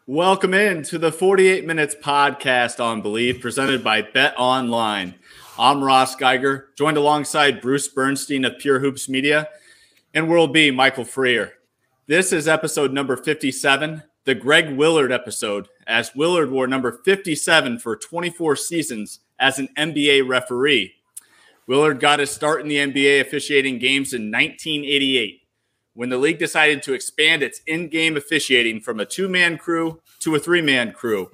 Welcome in to the 48 Minutes podcast on Believe, presented by Bet Online. I'm Ross Geiger, joined alongside Bruce Bernstein of Pure Hoops Media and World B, Michael Freer. This is episode number 57, the Greg Willard episode, as Willard wore number 57 for 24 seasons as an NBA referee. Willard got his start in the NBA officiating games in 1988. When the league decided to expand its in-game officiating from a two-man crew to a three-man crew.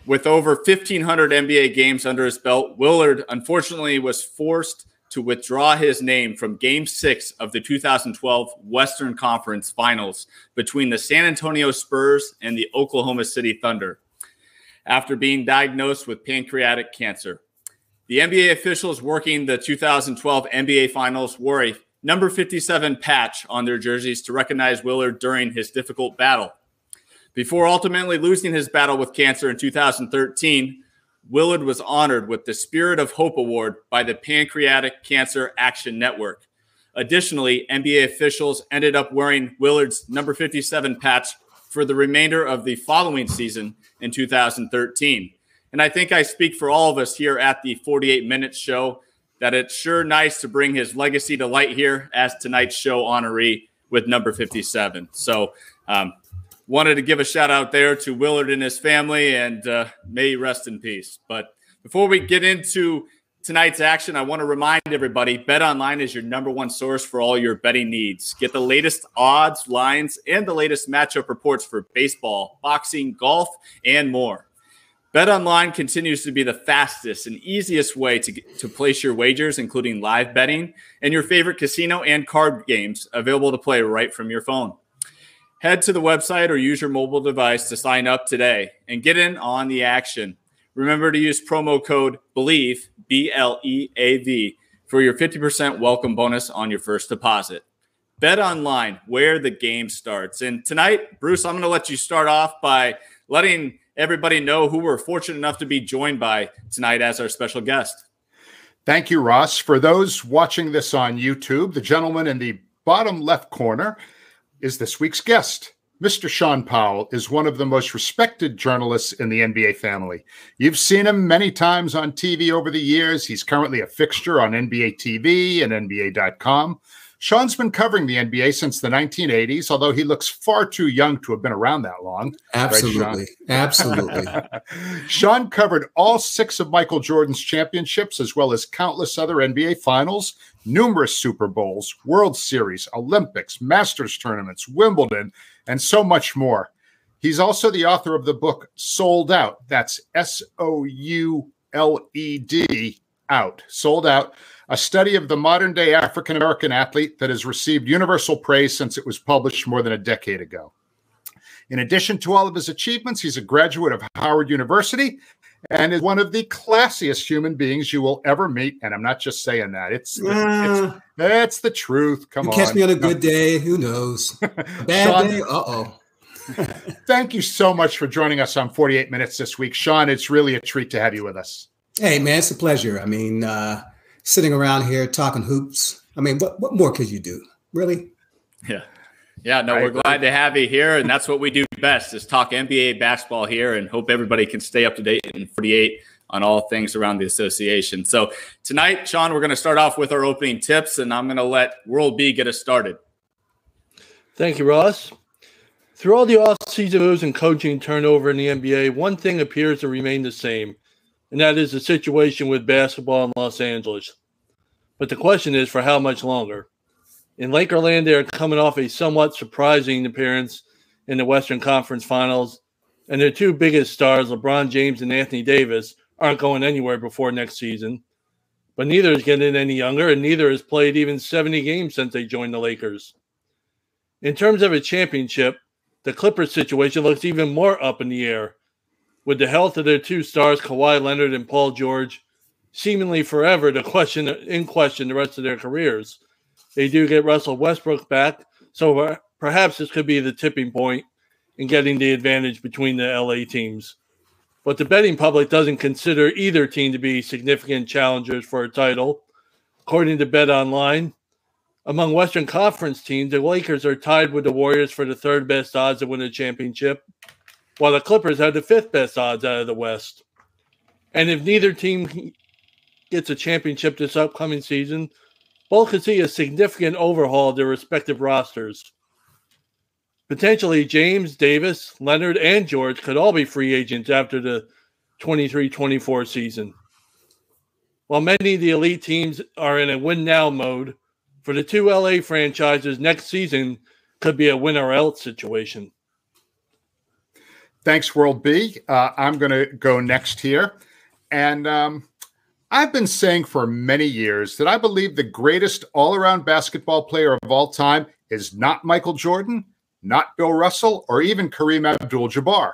With over 1,500 NBA games under his belt, Willard unfortunately was forced to withdraw his name from Game 6 of the 2012 Western Conference Finals between the San Antonio Spurs and the Oklahoma City Thunder after being diagnosed with pancreatic cancer. The NBA officials working the 2012 NBA Finals wore a number 57 patch on their jerseys to recognize Willard during his difficult battle. Before ultimately losing his battle with cancer in 2013, Willard was honored with the Spirit of Hope Award by the Pancreatic Cancer Action Network. Additionally, NBA officials ended up wearing Willard's number 57 patch for the remainder of the following season in 2013. And I think I speak for all of us here at the 48 Minutes show that it's sure nice to bring his legacy to light here as tonight's show honoree with number 57. So wanted to give a shout out there to Willard and his family, and may he rest in peace. But before we get into tonight's action, I want to remind everybody, Bet Online is your number one source for all your betting needs. Get the latest odds, lines, and the latest matchup reports for baseball, boxing, golf, and more. BetOnline continues to be the fastest and easiest way to place your wagers, including live betting and your favorite casino and card games available to play right from your phone. Head to the website or use your mobile device to sign up today and get in on the action. Remember to use promo code BELIEVE, BLEAV, for your 50% welcome bonus on your first deposit. BetOnline, where the game starts. And tonight, Bruce, I'm going to let you start off by letting everybody know who we're fortunate enough to be joined by tonight as our special guest. Thank you, Ross. For those watching this on YouTube, the gentleman in the bottom left corner is this week's guest. Mr. Shaun Powell is one of the most respected journalists in the NBA family. You've seen him many times on TV over the years. He's currently a fixture on NBA TV and NBA.com. Shaun's been covering the NBA since the 1980s, although he looks far too young to have been around that long. Absolutely. Right, Absolutely. Shaun covered all 6 of Michael Jordan's championships, as well as countless other NBA finals, numerous Super Bowls, World Series, Olympics, Masters tournaments, Wimbledon, and so much more. He's also the author of the book Sold Out. That's Souled Out. Sold Out. A study of the modern-day African-American athlete that has received universal praise since it was published more than a decade ago. In addition to all of his achievements, he's a graduate of Howard University and is one of the classiest human beings you will ever meet. And I'm not just saying that. It's the truth. Come on. Catch me on a good day. Who knows? A bad Shaun, day? Uh-oh. Thank you so much for joining us on 48 Minutes this week. Shaun, it's really a treat to have you with us. Hey, man, it's a pleasure. I mean, sitting around here talking hoops. I mean, what more could you do? Really? Yeah, no, we're glad to have you here, and that's what we do best is talk NBA basketball here and hope everybody can stay up to date in 48 on all things around the association. So tonight, Shaun, we're going to start off with our opening tips, and I'm going to let World B get us started. Thank you, Ross. Through all the off-season moves and coaching turnover in the NBA, one thing appears to remain the same, and that is the situation with basketball in Los Angeles. But the question is, for how much longer? In Lakerland, they are coming off a somewhat surprising appearance in the Western Conference Finals, and their 2 biggest stars, LeBron James and Anthony Davis, aren't going anywhere before next season. But neither is getting any younger, and neither has played even 70 games since they joined the Lakers. In terms of a championship, the Clippers situation looks even more up in the air, with the health of their 2 stars, Kawhi Leonard and Paul George, seemingly forever in question the rest of their careers. They do get Russell Westbrook back, so perhaps this could be the tipping point in getting the advantage between the LA teams. But the betting public doesn't consider either team to be significant challengers for a title. According to BetOnline, among Western Conference teams, the Lakers are tied with the Warriors for the 3rd best odds to win a championship. while the Clippers had the 5th best odds out of the West. And if neither team gets a championship this upcoming season, both could see a significant overhaul of their respective rosters. Potentially, James, Davis, Leonard, and George could all be free agents after the 23-24 season. While many of the elite teams are in a win-now mode, for the 2 LA franchises, next season could be a win-or-else situation. Thanks, World B. I'm going to go next here. And I've been saying for many years that I believe the greatest all-around basketball player of all time is not Michael Jordan, not Bill Russell, or even Kareem Abdul-Jabbar.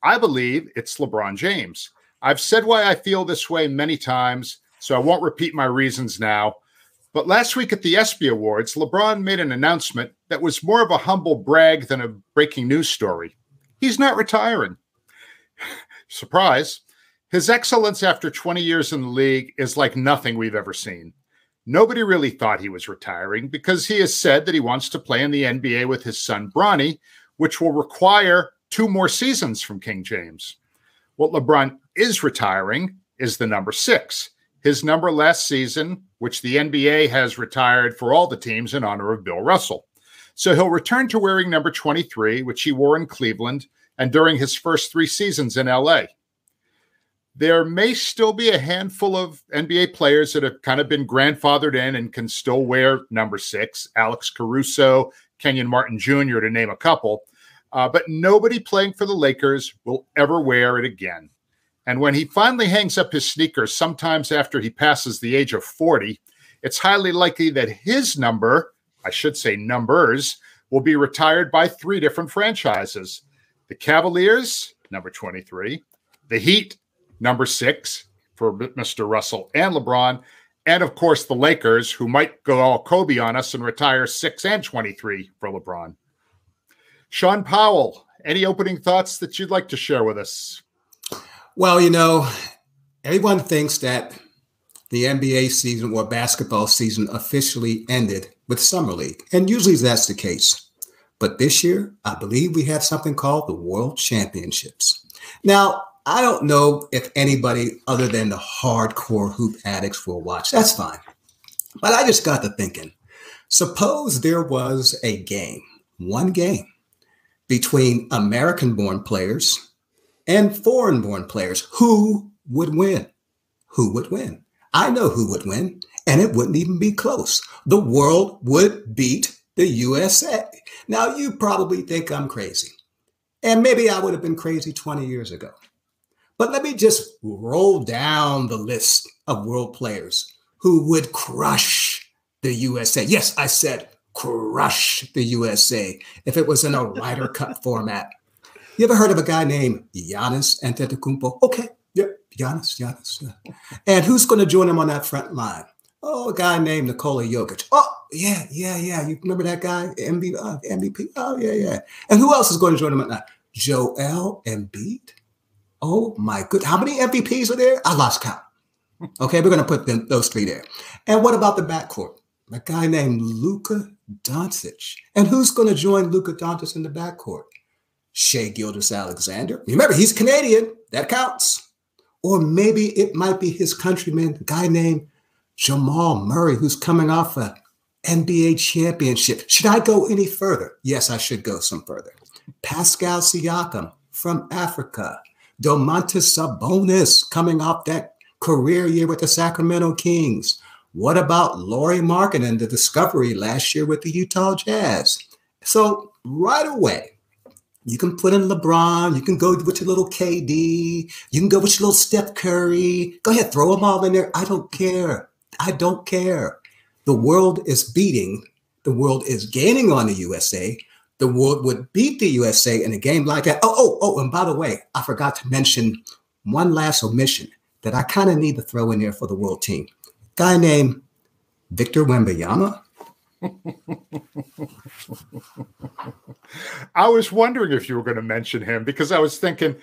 I believe it's LeBron James. I've said why I feel this way many times, so I won't repeat my reasons now. But last week at the ESPY Awards, LeBron made an announcement that was more of a humble brag than a breaking news story. He's not retiring. Surprise. His excellence after 20 years in the league is like nothing we've ever seen. Nobody really thought he was retiring because he has said that he wants to play in the NBA with his son Bronny, which will require 2 more seasons from King James. What LeBron is retiring is the number 6, his number last season, which the NBA has retired for all the teams in honor of Bill Russell. So he'll return to wearing number 23, which he wore in Cleveland and during his first 3 seasons in LA. There may still be a handful of NBA players that have kind of been grandfathered in and can still wear number 6, Alex Caruso, Kenyon Martin Jr., to name a couple. But nobody playing for the Lakers will ever wear it again. And when he finally hangs up his sneakers, sometimes after he passes the age of 40, it's highly likely that his number, I should say numbers, will be retired by 3 different franchises. The Cavaliers, number 23, the Heat, number 6 for Mr. Russell and LeBron, and of course the Lakers, who might go all Kobe on us and retire 6 and 23 for LeBron. Shaun Powell, any opening thoughts that you'd like to share with us? Well, everyone thinks that the NBA season or basketball season officially ended with Summer League, and usually that's the case. But this year, I believe we have something called the World Championships. Now, I don't know if anybody other than the hardcore hoop addicts will watch. That's fine. But I just got to thinking, suppose there was a game, one game, between American-born players and foreign-born players. Who would win? Who would win? I know who would win, and it wouldn't even be close. The world would beat the USA. Now, you probably think I'm crazy, and maybe I would have been crazy 20 years ago. But let me just roll down the list of world players who would crush the USA. Yes, I said crush the USA if it was in a Ryder Cup format. You ever heard of a guy named Giannis Antetokounmpo? Okay, yep, Giannis. Yeah. And who's going to join him on that front line? Oh, a guy named Nikola Jokic. Oh, yeah. You remember that guy, MVP? Oh, yeah. And who else is going to join him on that? Joel Embiid. Oh, my goodness. How many MVPs are there? I lost count. Okay, we're going to put those 3 there. And what about the backcourt? A guy named Luka Doncic. And who's going to join Luka Doncic in the backcourt? Shai Gilgeous-Alexander. Remember, he's Canadian. That counts. Or maybe it might be his countryman, a guy named Jamal Murray, who's coming off an NBA championship. Should I go any further? Yes, I should go some further. Pascal Siakam from Africa. Domantas Sabonis coming off that career year with the Sacramento Kings. What about Lauri Markkanen and the discovery last year with the Utah Jazz? So right away, you can put in LeBron. You can go with your little KD. You can go with your little Steph Curry. Go ahead, throw them all in there. I don't care. The world is beating. The world is gaining on the USA. The world would beat the USA in a game like that. Oh, and by the way, I forgot to mention one last omission that I kind of need to throw in there for the world team. Guy named Victor Wembanyama. I was wondering if you were going to mention him because I was thinking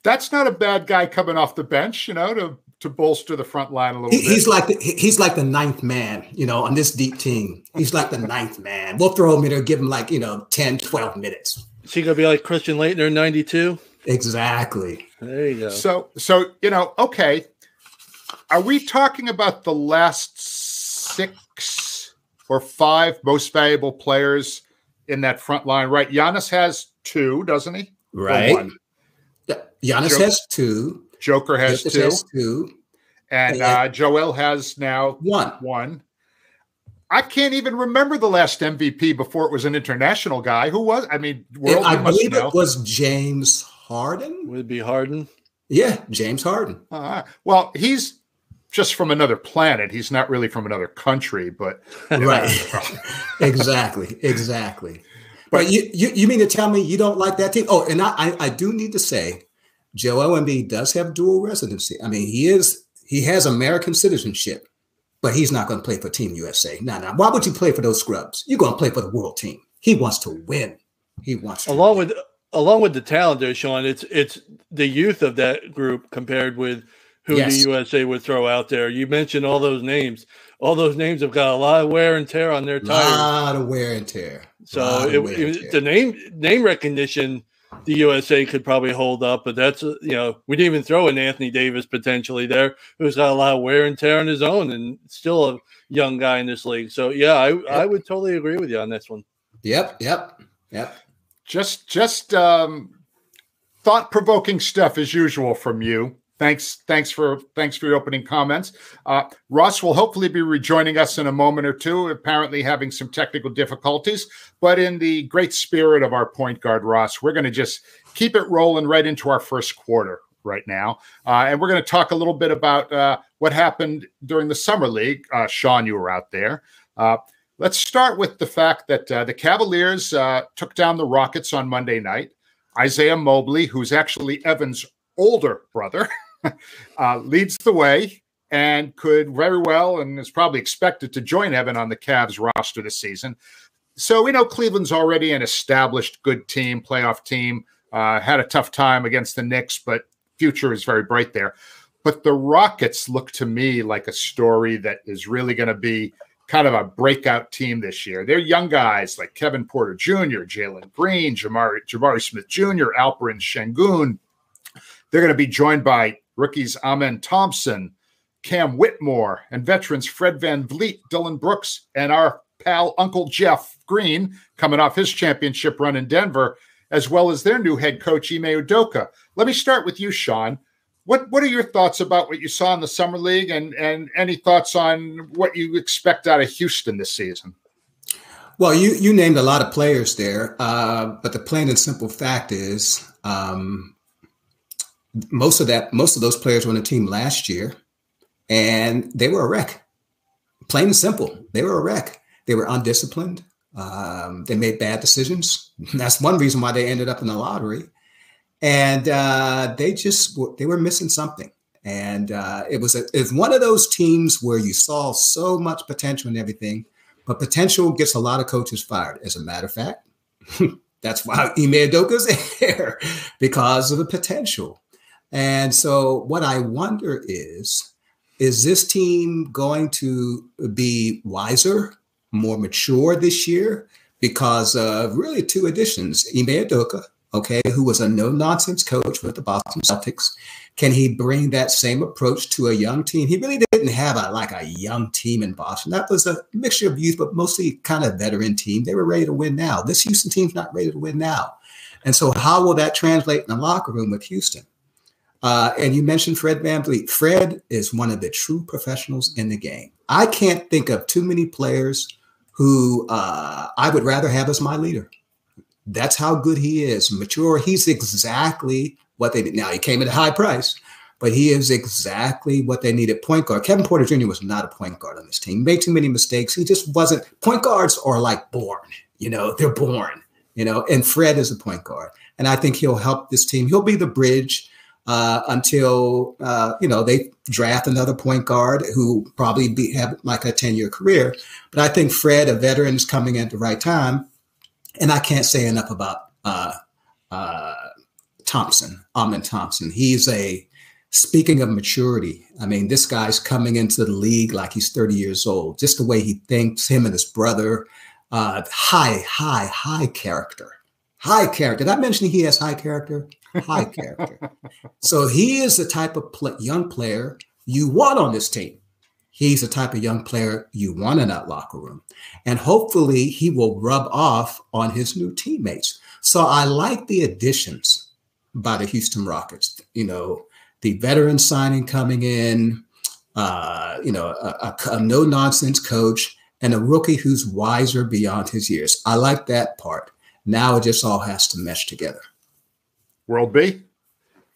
that's not a bad guy coming off the bench, to bolster the front line a little bit. He's like the ninth man, on this deep team. He's like the ninth man. We'll throw him in there, give him 10, 12 minutes. Is he going to be like Christian Laettner in 92? Exactly. There you go. So okay. Are we talking about the last 6 or 5 most valuable players in that front line? Right. Giannis has 2, doesn't he? Right. Giannis has 2. Joker has 2. Has 2. And Joel has now 1. I can't even remember the last MVP before it was an international guy. Who was? I mean, I believe it was James Harden. Would it be Harden? Yeah, James Harden. Well, he's just from another planet. He's not really from another country, but right. Exactly. But you mean to tell me you don't like that team? Oh, and I do need to say, Joel Embiid does have dual residency. I mean, he has American citizenship, but he's not going to play for Team USA. No. Why would you play for those scrubs? You're going to play for the world team. He wants to win. He wants to win. Along with the talent there, Shaun, it's the youth of that group compared with who the USA would throw out there. You mentioned all those names. All those names have got a lot of wear and tear on their tires. A lot of wear and tear. So the name recognition, the USA could probably hold up, but that's we didn't even throw in Anthony Davis potentially there, who's got a lot of wear and tear on his own, and still a young guy in this league. So yeah, I would totally agree with you on this one. Yep. Just thought-provoking stuff as usual from you. Thanks for your opening comments. Ross will hopefully be rejoining us in a moment or two, apparently having some technical difficulties. But in the great spirit of our point guard, Ross, we're going to just keep it rolling right into our first quarter right now. And we're going to talk a little bit about what happened during the Summer League. Shaun, you were out there. Let's start with the fact that the Cavaliers took down the Rockets on Monday night. Isaiah Mobley, who's actually Evan's older brother, leads the way and could very well and is probably expected to join Evan on the Cavs roster this season. So we know Cleveland's already an established good team, playoff team, had a tough time against the Knicks, but future is very bright there. But the Rockets look to me like a story that is really going to be kind of a breakout team this year. They're young guys like Kevin Porter Jr., Jalen Green, Jabari Smith Jr., Alperen Şengün. They're going to be joined by rookies Amen Thompson, Cam Whitmore, and veterans Fred VanVleet, Dylan Brooks, and our pal Uncle Jeff Green, coming off his championship run in Denver, as well as their new head coach, Ime Udoka. Let me start with you, Shaun. What are your thoughts about what you saw in the Summer League and any thoughts on what you expect out of Houston this season? Well, you named a lot of players there, but the plain and simple fact is most of those players were on the team last year, and they were a wreck. Plain and simple, they were a wreck. They were undisciplined. They made bad decisions. That's one reason why they ended up in the lottery. And they were missing something. And it was one of those teams where you saw so much potential and everything, but potential gets a lot of coaches fired. As a matter of fact, that's why Ime Udoka's there, because of the potential. And so what I wonder is this team going to be wiser, more mature this year because of really 2 additions? Ime Udoka, who was a no-nonsense coach with the Boston Celtics. Can he bring that same approach to a young team? He really didn't have a young team in Boston. That was a mixture of youth, but mostly kind of veteran team. They were ready to win now. This Houston team's not ready to win now. And so how will that translate in the locker room with Houston? And you mentioned Fred VanVleet. Fred is one of the true professionals in the game. I can't think of too many players who I would rather have as my leader. That's how good he is. Mature. He's exactly what they did. Now, he came at a high price, but he is exactly what they needed. Point guard. Kevin Porter Jr. was not a point guard on this team. Made too many mistakes. He just wasn't. Point guards are like born. They're born. And Fred is a point guard. And I think he'll help this team. He'll be the bridge until, they draft another point guard who probably have like a 10-year career. But I think Fred, a veteran, is coming at the right time. And I can't say enough about Amen Thompson. Speaking of maturity, I mean, this guy's coming into the league like he's 30 years old. Just the way he thinks, him and his brother, high character. high character. Did I mention he has high character? High character. So he is the type of young player you want on this team. He's the type of young player you want in that locker room. And hopefully he will rub off on his new teammates. So I like the additions by the Houston Rockets. You know, the veteran signing coming in, a no-nonsense coach, and a rookie who's wiser beyond his years. I like that part. Now it just all has to mesh together. World B?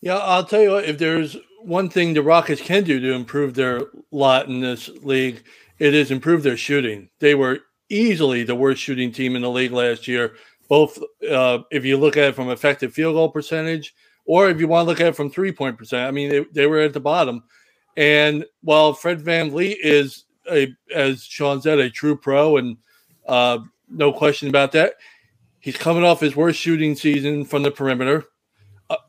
Yeah, I'll tell you what, if there's one thing the Rockets can do to improve their lot in this league, it is improve their shooting. They were easily the worst shooting team in the league last year, both if you look at it from effective field goal percentage or if you want to look at it from three-point percent. I mean, they were at the bottom. And while Fred VanVleet is, as Shaun said, a true pro, and no question about that, he's coming off his worst shooting season from the perimeter,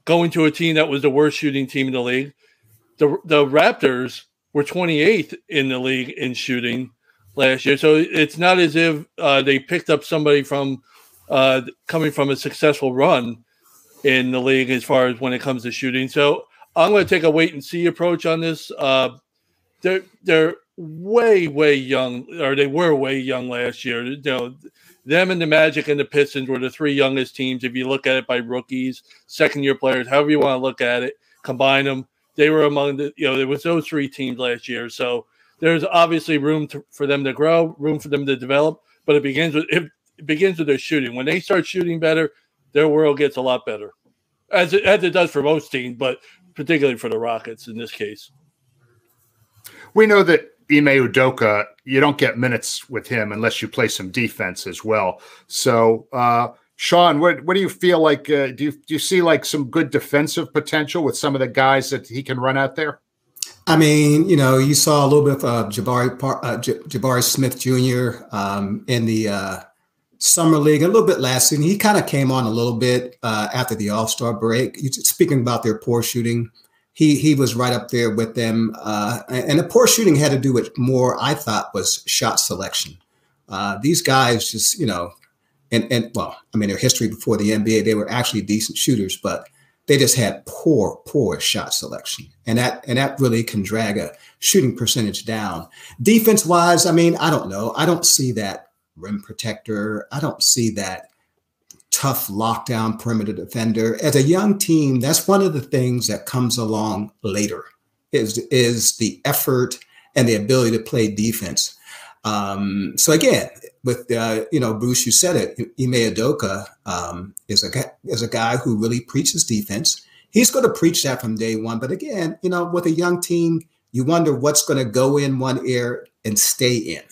going to a team that was the worst shooting team in the league. The Raptors were 28th in the league in shooting last year. So it's not as if they picked up somebody from coming from a successful run in the league as far as when it comes to shooting. So I'm going to take a wait and see approach on this. They're way young, or they were way young last year. You know, them and the Magic and the Pistons were the three youngest teams. If you look at it by rookies, second-year players, however you want to look at it, combine them, they were among the, there was those three teams last year. So there's obviously room for them to grow, room for them to develop, but it begins with their shooting. When they start shooting better, their world gets a lot better, as it does for most teams, but particularly for the Rockets in this case. We know that Ime Udoka, you don't get minutes with him unless you play some defense as well. So, Shaun, what do you feel like? Do you see like some good defensive potential with some of the guys that he can run out there? I mean, you saw a little bit of Jabari Smith Jr. In the summer league, a little bit last season. He kind of came on a little bit after the All-Star break. Speaking about their poor shooting, he was right up there with them. And the poor shooting had to do with more, I thought, was shot selection. These guys just, their history before the NBA, they were actually decent shooters, but they just had poor shot selection. And that really can drag a shooting percentage down. Defense-wise, I mean, I don't know. I don't see that rim protector. I don't see that tough lockdown perimeter defender. As a young team, that's one of the things that comes along later is the effort and the ability to play defense. So again, with Bruce, you said it, Ime Udoka is a guy who really preaches defense. He's going to preach that from day one. But again, with a young team, you wonder what's going to go in one ear and stay in,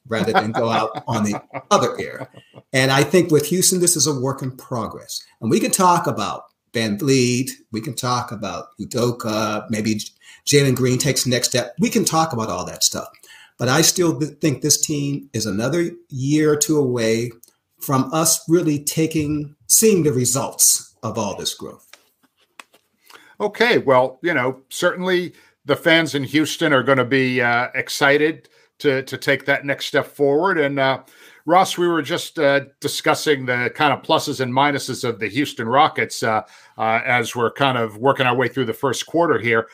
rather than go out on the other ear. And I think with Houston, this is a work in progress. And we can talk about VanVleet. We can talk about Udoka. Maybe Jalen Green takes the next step. We can talk about all that stuff. But I still think this team is another year or two away from us really seeing the results of all this growth. Okay. Well, certainly the fans in Houston are going to be excited to take that next step forward. And Ross, we were just discussing the kind of pluses and minuses of the Houston Rockets as we're kind of working our way through the first quarter here.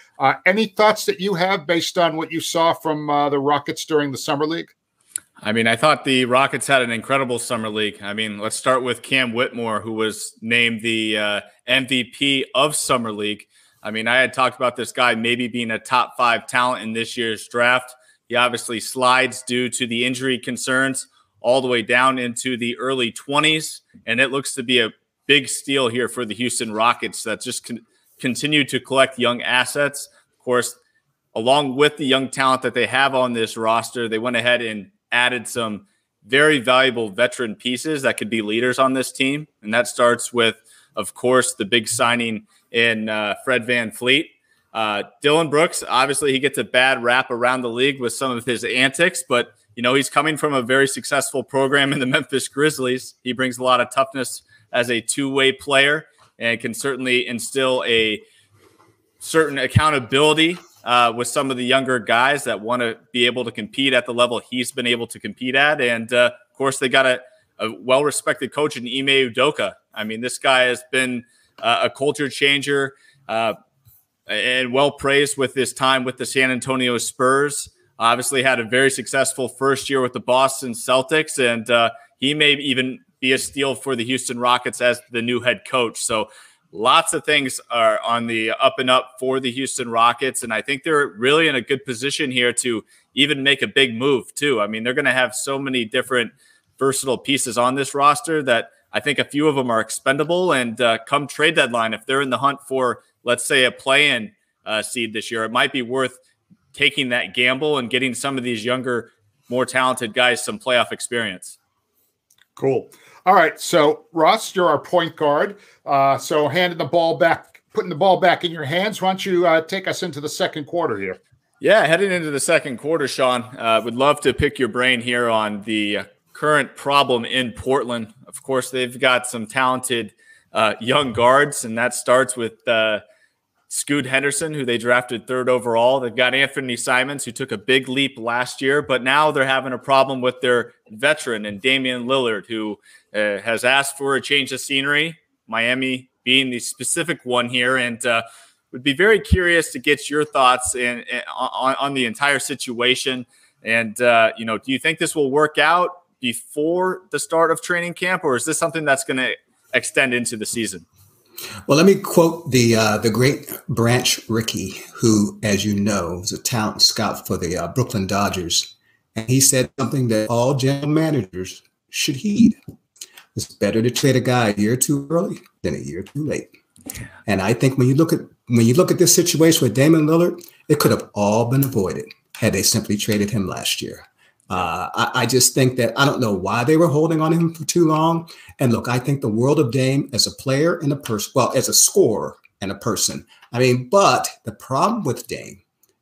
Any thoughts that you have based on what you saw from the Rockets during the Summer League? I mean, I thought the Rockets had an incredible Summer League. I mean, let's start with Cam Whitmore, who was named the MVP of Summer League. I mean, I had talked about this guy maybe being a top 5 talent in this year's draft. He obviously slides due to the injury concerns all the way down into the early 20s, and it looks to be a big steal here for the Houston Rockets that just continue to collect young assets. Of course, along with the young talent that they have on this roster, they went ahead and added some very valuable veteran pieces that could be leaders on this team, and that starts with, of course, the big signing in Fred VanVleet. Dylan Brooks, obviously he gets a bad rap around the league with some of his antics, but he's coming from a very successful program in the Memphis Grizzlies. He brings a lot of toughness as a two-way player and can certainly instill a certain accountability with some of the younger guys that want to be able to compete at the level he's been able to compete at. And of course, they got a well-respected coach in Ime Udoka I mean, this guy has been a culture changer and well praised with his time with the San Antonio Spurs. Obviously had a very successful first year with the Boston Celtics, and he may even be a steal for the Houston Rockets as the new head coach. So lots of things are on the up and up for the Houston Rockets, and I think they're really in a good position here to even make a big move too. I mean, they're going to have so many different versatile pieces on this roster that I think a few of them are expendable, and come trade deadline, if they're in the hunt for, let's say, a play-in seed this year, it might be worth taking that gamble and getting some of these younger, more talented guys some playoff experience. Cool. All right. So, Ross, you're our point guard. So handing the ball back, putting the ball back in your hands. Why don't you take us into the second quarter here? Yeah, heading into the second quarter, Shaun, would love to pick your brain here on the current problem in Portland. Of course, they've got some talented young guards, and that starts with Scoot Henderson, who they drafted 3rd overall. They've got Anthony Simons, who took a big leap last year, but now they're having a problem with their veteran and Damian Lillard, who has asked for a change of scenery, Miami being the specific one here, and would be very curious to get your thoughts on the entire situation. And, do you think this will work out before the start of training camp, or is this something that's going to extend into the season? Well, let me quote the great Branch Rickey, who, as you know, was a talent scout for the Brooklyn Dodgers. And he said something that all general managers should heed. It's better to trade a guy a year too early than a year too late. And I think when you look at this situation with Damian Lillard, it could have all been avoided had they simply traded him last year. I just think that I don't know why they were holding on him for too long. And look, I think the world of Dame as a player and a person, well, as a scorer and a person. I mean, but the problem with Dame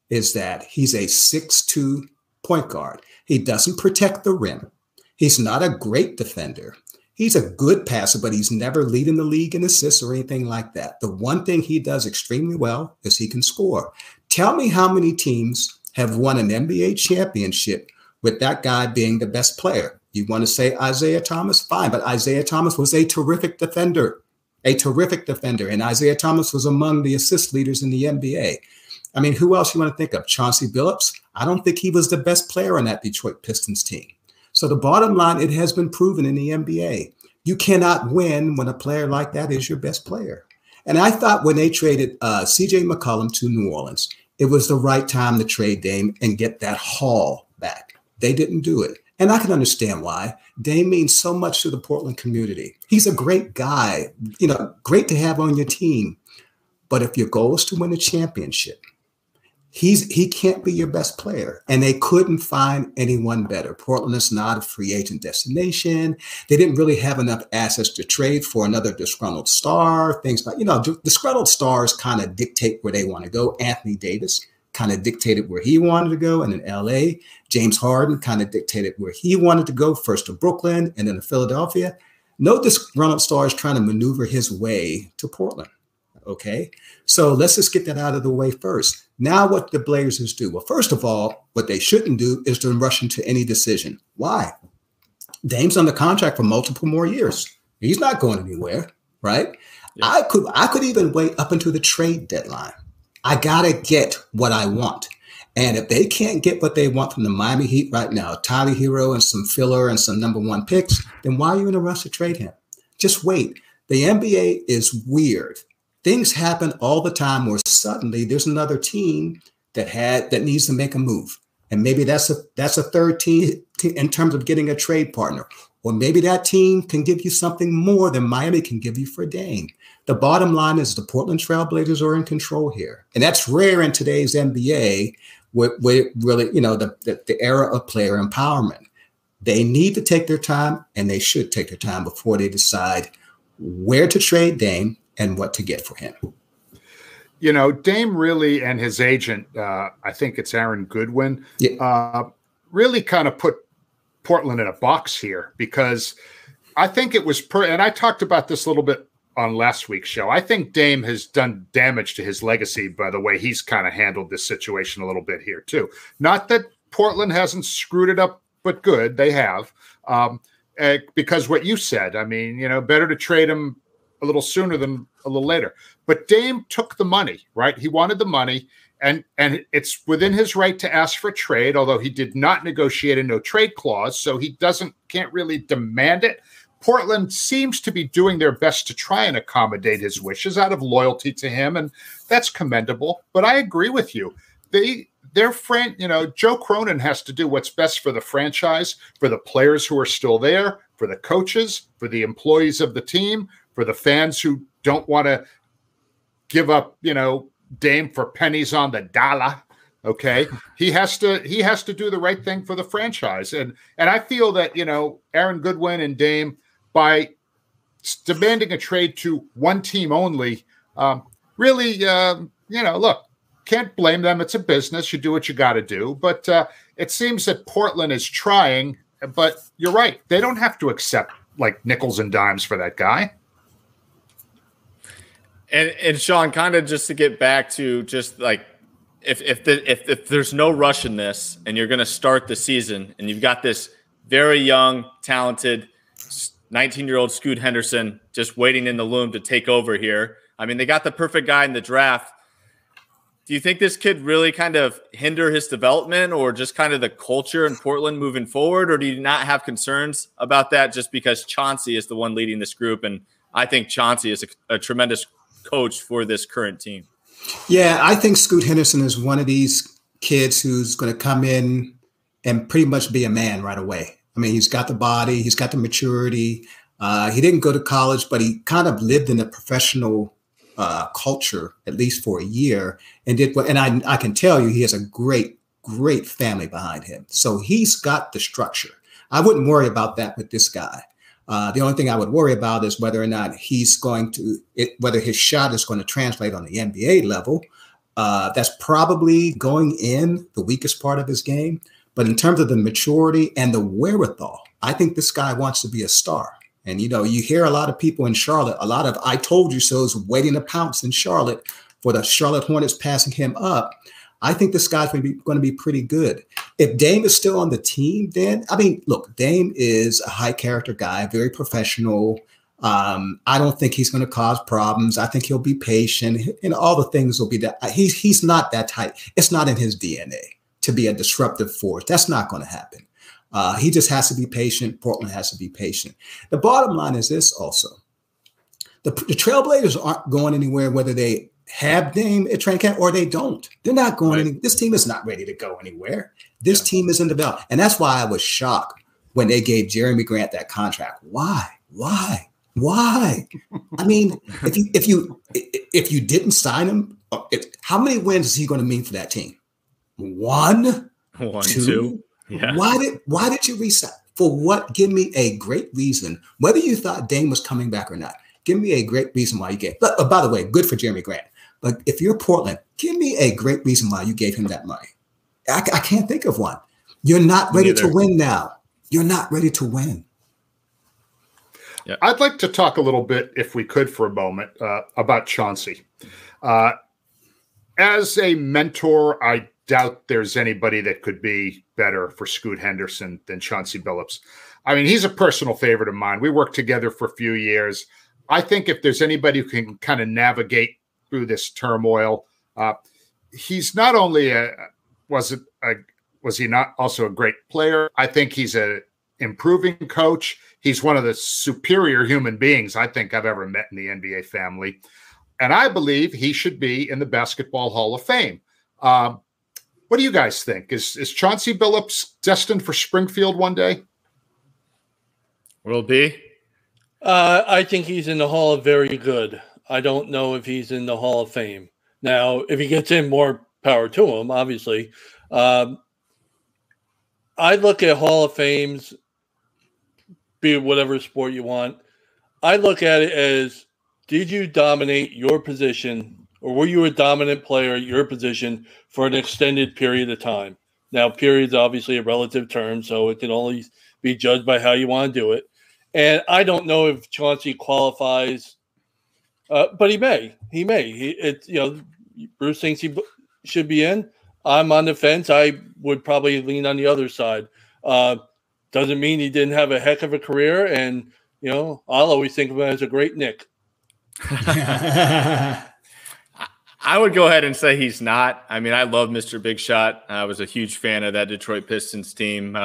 is that he's a 6'2" point guard. He doesn't protect the rim. He's not a great defender. He's a good passer, but he's never leading the league in assists or anything like that. The one thing he does extremely well is he can score. Tell me how many teams have won an NBA championship with that guy being the best player. You want to say Isaiah Thomas? Fine, but Isaiah Thomas was a terrific defender, and Isaiah Thomas was among the assist leaders in the NBA. I mean, who else you want to think of? Chauncey Billups? I don't think he was the best player on that Detroit Pistons team. So the bottom line, it has been proven in the NBA, you cannot win when a player like that is your best player. And I thought when they traded C.J. McCollum to New Orleans, it was the right time to trade Dame and get that haul back. They didn't do it. And I can understand why. Dame means so much to the Portland community. He's a great guy, great to have on your team. But if your goal is to win a championship, he can't be your best player. And they couldn't find anyone better. Portland is not a free agent destination. They didn't really have enough assets to trade for another disgruntled star. Things like, disgruntled stars kind of dictate where they want to go. Anthony Davis kind of dictated where he wanted to go. And in LA, James Harden kind of dictated where he wanted to go, first to Brooklyn and then to Philadelphia. No disgruntled star is trying to maneuver his way to Portland. Okay, so let's just get that out of the way first. Now what the Blazers do? Well, first of all, what they shouldn't do is to rush into any decision. Why? Dame's under contract for multiple more years. He's not going anywhere, right? Yeah. I could even wait up until the trade deadline. I got to get what I want. And if they can't get what they want from the Miami Heat right now, Tyler Hero and some filler and some number 1 picks, then why are you in a rush to trade him? Just wait. The NBA is weird. Things happen all the time where suddenly there's another team that needs to make a move. And maybe that's a third team in terms of getting a trade partner. Or maybe that team can give you something more than Miami can give you for Dame. The bottom line is the Portland Trailblazers are in control here. And that's rare in today's NBA where really, the era of player empowerment. They need to take their time, and they should take their time before they decide where to trade Dame and what to get for him. Dame really and his agent, I think it's Aaron Goodwin, really kind of put Portland in a box here, because I think it was and I talked about this a little bit on last week's show. I think Dame has done damage to his legacy by the way he's kind of handled this situation a little bit here too. Not that Portland hasn't screwed it up, but good, they have. because what you said, I mean, better to trade him a little sooner than a little later. But Dame took the money, right? He wanted the money, and it's within his right to ask for a trade, although he did not negotiate a no trade clause, so he can't really demand it. Portland seems to be doing their best to try and accommodate his wishes out of loyalty to him, and that's commendable. But I agree with you. Their friend, Joe Cronin has to do what's best for the franchise, for the players who are still there, for the coaches, for the employees of the team, for the fans who don't want to give up, Dame for pennies on the dollar. Okay. He has to do the right thing for the franchise. And I feel that, Aaron Goodwin and Dame, by demanding a trade to one team only, really, look, can't blame them. It's a business. You do what you got to do. But it seems that Portland is trying, but you're right. They don't have to accept like nickels and dimes for that guy. And Shaun, kind of just to get back to just like, if there's no rush in this and you're going to start the season and you've got this very young, talented 19-year-old Scoot Henderson just waiting in the loom to take over here. I mean, they got the perfect guy in the draft. Do you think this could really kind of hinder his development or just kind of the culture in Portland moving forward? Or do you not have concerns about that just because Chauncey is the one leading this group? And I think Chauncey is a tremendous coach for this current team. Yeah, I think Scoot Henderson is one of these kids who's going to come in and pretty much be a man right away. I mean, he's got the body, he's got the maturity. He didn't go to college, but he kind of lived in the professional culture, at least for a year, and did what. And I can tell you, he has a great family behind him. So he's got the structure. I wouldn't worry about that with this guy. The only thing I would worry about is whether or not whether his shot is going to translate on the NBA level. That's probably going in the weakest part of his game. But in terms of the maturity and the wherewithal, I think this guy wants to be a star. And, you hear a lot of people in Charlotte, a lot of I told you so's waiting to pounce in Charlotte for the Charlotte Hornets passing him up. I think this guy's going to be pretty good. If Dame is still on the team, then, I mean, look, Dame is a high character guy, very professional. I don't think he's going to cause problems. I think he'll be patient and all the things will be that. He's not that type. It's not in his DNA to be a disruptive force. That's not going to happen. He just has to be patient. Portland has to be patient. The bottom line is this also. The Trailblazers aren't going anywhere, whether they have Dame at training camp or they don't. They're not going anywhere. This team is not ready to go anywhere. This team is in development. And that's why I was shocked when they gave Jeremy Grant that contract. Why? I mean, if you didn't sign him, how many wins is he going to mean for that team? One, two. Yeah. Why did you resign? For what? Give me a great reason. Whether you thought Dame was coming back or not, give me a great reason why you gave. But by the way, good for Jeremy Grant. But if you're Portland, give me a great reason why you gave him that money. I can't think of one. You're not ready to win now. You're not ready to win. Yeah. I'd like to talk a little bit, if we could, for a moment, about Chauncey. As a mentor, I doubt there's anybody that could be better for Scoot Henderson than Chauncey Billups. I mean, he's a personal favorite of mine. We worked together for a few years. I think if there's anybody who can kind of navigate through this turmoil, he's not only was he not also a great player? I think he's a improving coach. He's one of the superior human beings I think I've ever met in the NBA family. And I believe he should be in the Basketball Hall of Fame. What do you guys think? Is Chauncey Billups destined for Springfield one day? Will be. I think he's in the Hall of Very Good. I don't know if he's in the Hall of Fame. Now, if he gets in, more power to him, obviously. I look at Hall of Fames, be it whatever sport you want. I look at it as, did you dominate your position, or were you a dominant player at your position for an extended period of time? Now, period is obviously a relative term, so it can only be judged by how you want to do it. And I don't know if Chauncey qualifies, but he may. Bruce thinks he should be in. I'm on the fence. I would probably lean on the other side. Doesn't mean he didn't have a heck of a career. And, I'll always think of him as a great Knick. I would go ahead and say he's not. I mean, I love Mr. Big Shot. I was a huge fan of that Detroit Pistons team.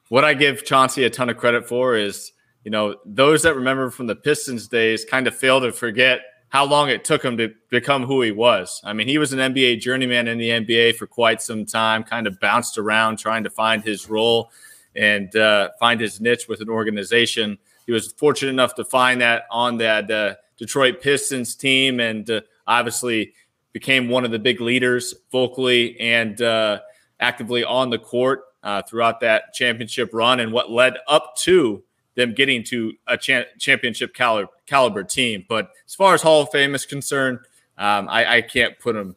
What I give Chauncey a ton of credit for is, those that remember from the Pistons days kind of fail to forget how long it took him to become who he was. I mean, he was an NBA journeyman in the NBA for quite some time, kind of bounced around trying to find his role and find his niche with an organization. He was fortunate enough to find that on that Detroit Pistons team, and obviously became one of the big leaders vocally and actively on the court throughout that championship run, and what led up to them getting to a championship caliber team. But as far as Hall of Fame is concerned, I can't put him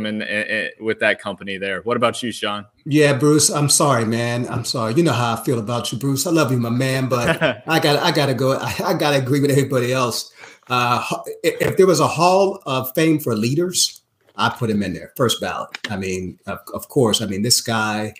in with that company there. What about you, Shaun? Yeah, Bruce, I'm sorry, man. I'm sorry. You know how I feel about you, Bruce. I love you, my man, but I gotta go. I gotta agree with everybody else. If there was a Hall of Fame for leaders, I put him in there, first ballot. I mean, of course. I mean, this guy,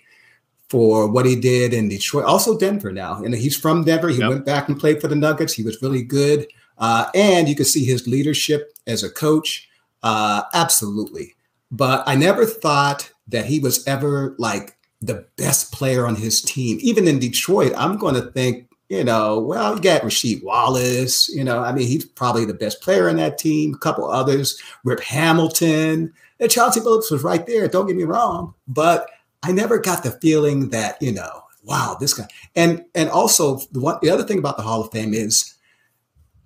for what he did in Detroit, also Denver now. And he's from Denver. He went back and played for the Nuggets. He was really good. And you could see his leadership as a coach. Absolutely. But I never thought that he was ever like the best player on his team. Even in Detroit, I'm going to think, well, you got Rasheed Wallace, I mean, he's probably the best player in that team. A couple others, Rip Hamilton, and Chauncey Billups was right there. Don't get me wrong. But I never got the feeling that, wow, this guy. And also the other thing about the Hall of Fame is,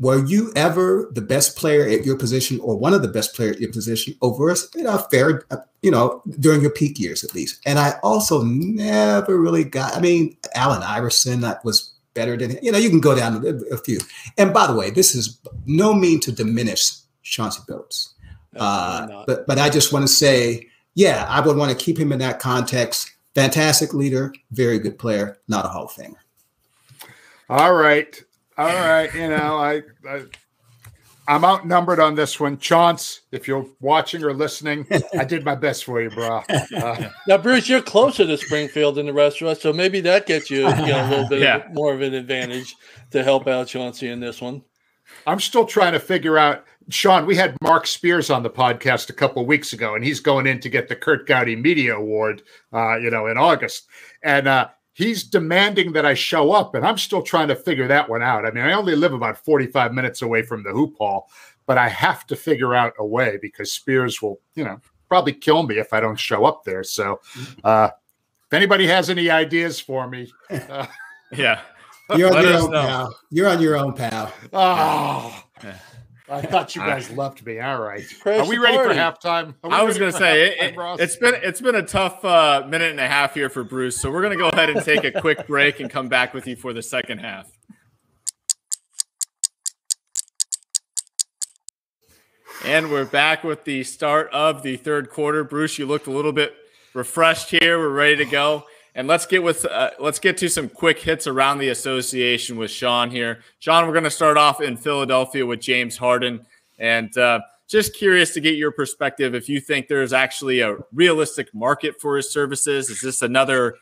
were you ever the best player at your position or one of the best players at your position over a fair, during your peak years at least? And I also never really got, Allen Iverson was better than him. You can go down a few. And by the way, this is no mean to diminish Chauncey Billups. But I just want to say, yeah, I would want to keep him in that context. Fantastic leader, very good player, not a Hall of Famer. All right. I'm outnumbered on this one. Chauncey, if you're watching or listening, I did my best for you, bro. Now, Bruce, you're closer to Springfield than the rest of us, so maybe that gets you, a little bit more of an advantage to help out Chauncey in this one. I'm still trying to figure out. Shaun, we had Mark Spears on the podcast a couple of weeks ago, and he's going in to get the Kurt Gowdy Media Award, in August. And he's demanding that I show up, and I'm still trying to figure that one out. I mean, I only live about 45 minutes away from the hoop hall, but I have to figure out a way because Spears will, probably kill me if I don't show up there. So if anybody has any ideas for me. Yeah. You're on your own, pal. You're on your own, pal. Oh, I thought you guys loved me. All right. Are we ready for halftime? I was going to say it's been a tough minute and a half here for Bruce. So we're going to go ahead and take a quick break and come back with you for the second half. And we're back with the start of the third quarter. Bruce, you looked a little bit refreshed here. We're ready to go. And let's get to some quick hits around the association with Shaun here. Shaun, we're going to start off in Philadelphia with James Harden. And just curious to get your perspective if you think there's actually a realistic market for his services. Is this another,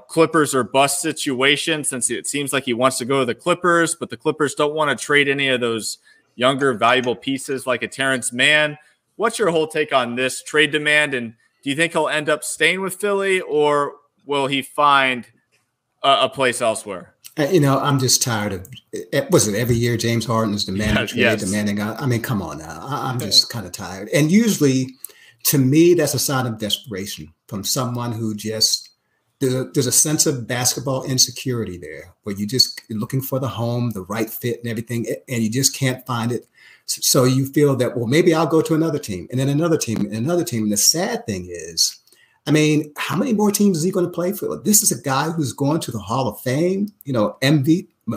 Clippers or bust situation, since it seems like he wants to go to the Clippers, but the Clippers don't want to trade any of those younger, valuable pieces like a Terrence Mann? What's your whole take on this trade demand? And do you think he'll end up staying with Philly, or will he find a place elsewhere? I'm just tired of – was it every year James Harden is demanding – I mean, come on now. I'm just kind of tired. And usually, to me, that's a sign of desperation from someone who just – there's a sense of basketball insecurity there where you're looking for the home, the right fit and everything, and you just can't find it. So you feel that, well, maybe I'll go to another team and then another team and another team. And the sad thing is, how many more teams is he going to play for? This is a guy who's going to the Hall of Fame,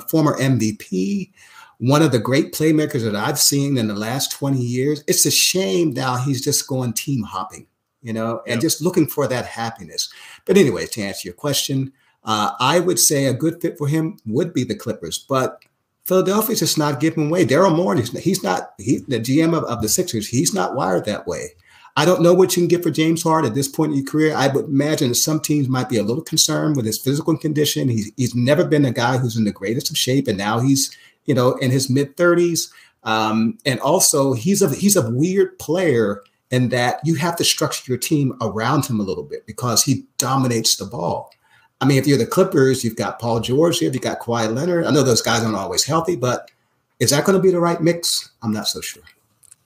former MVP, one of the great playmakers that I've seen in the last 20 years. It's a shame now he's just going team hopping, and just looking for that happiness. But anyway, to answer your question, I would say a good fit for him would be the Clippers, but Philadelphia's just not giving away. Daryl Morey, he's the GM of the Sixers. He's not wired that way. I don't know what you can get for James Harden at this point in your career. I would imagine that some teams might be a little concerned with his physical condition. He's never been a guy who's in the greatest of shape, and now he's, in his mid-30s. And also, he's a weird player in that you have to structure your team around him a little bit because he dominates the ball. I mean, if you're the Clippers, you've got Paul George here, you've got Kawhi Leonard. I know those guys aren't always healthy, but is that going to be the right mix? I'm not so sure.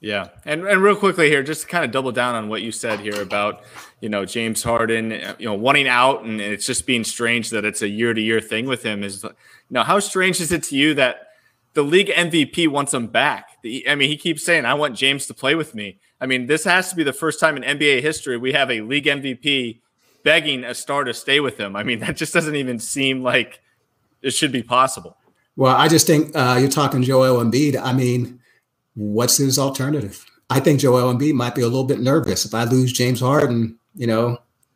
Yeah. And real quickly here, just to kind of double down on what you said here about, James Harden, wanting out, and it's just being strange that it's a year-to-year thing with him. Is, how strange is it to you that the league MVP wants him back? He keeps saying, I want James to play with me. I mean, this has to be the first time in NBA history we have a league MVP begging a star to stay with him. I mean, that just doesn't even seem like it should be possible. Well, I just think you're talking Joel Embiid. I mean, what's his alternative? I think Joel Embiid might be a little bit nervous. If I lose James Harden,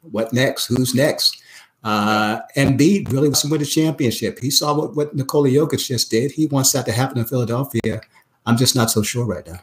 what next? Who's next? Embiid really wants to win a championship. He saw what Nikola Jokic just did. He wants that to happen in Philadelphia. I'm just not so sure right now.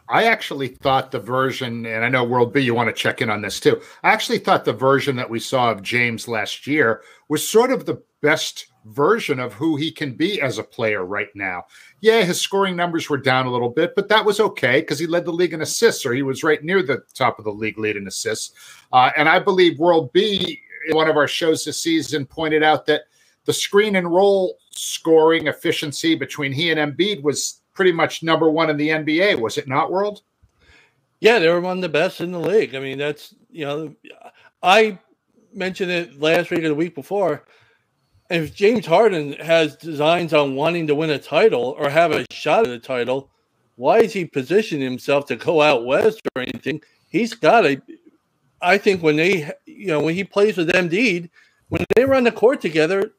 I actually thought the version, and I know World B, you want to check in on this too. I actually thought the version that we saw of James last year was sort of the best version of who he can be as a player right now. Yeah, his scoring numbers were down a little bit, but that was okay because he led the league in assists, or he was right near the top of the league lead in assists. And I believe World B, in one of our shows this season, pointed out that the screen and roll scoring efficiency between he and Embiid was pretty much number one in the NBA, was it not, World? Yeah, they were one of the best in the league. I mean, that's, I mentioned it last week or the week before. If James Harden has designs on wanting to win a title or have a shot at a title, why is he positioning himself to go out west or anything? He's got to, I think when when he plays with Embiid, when they were on the court together,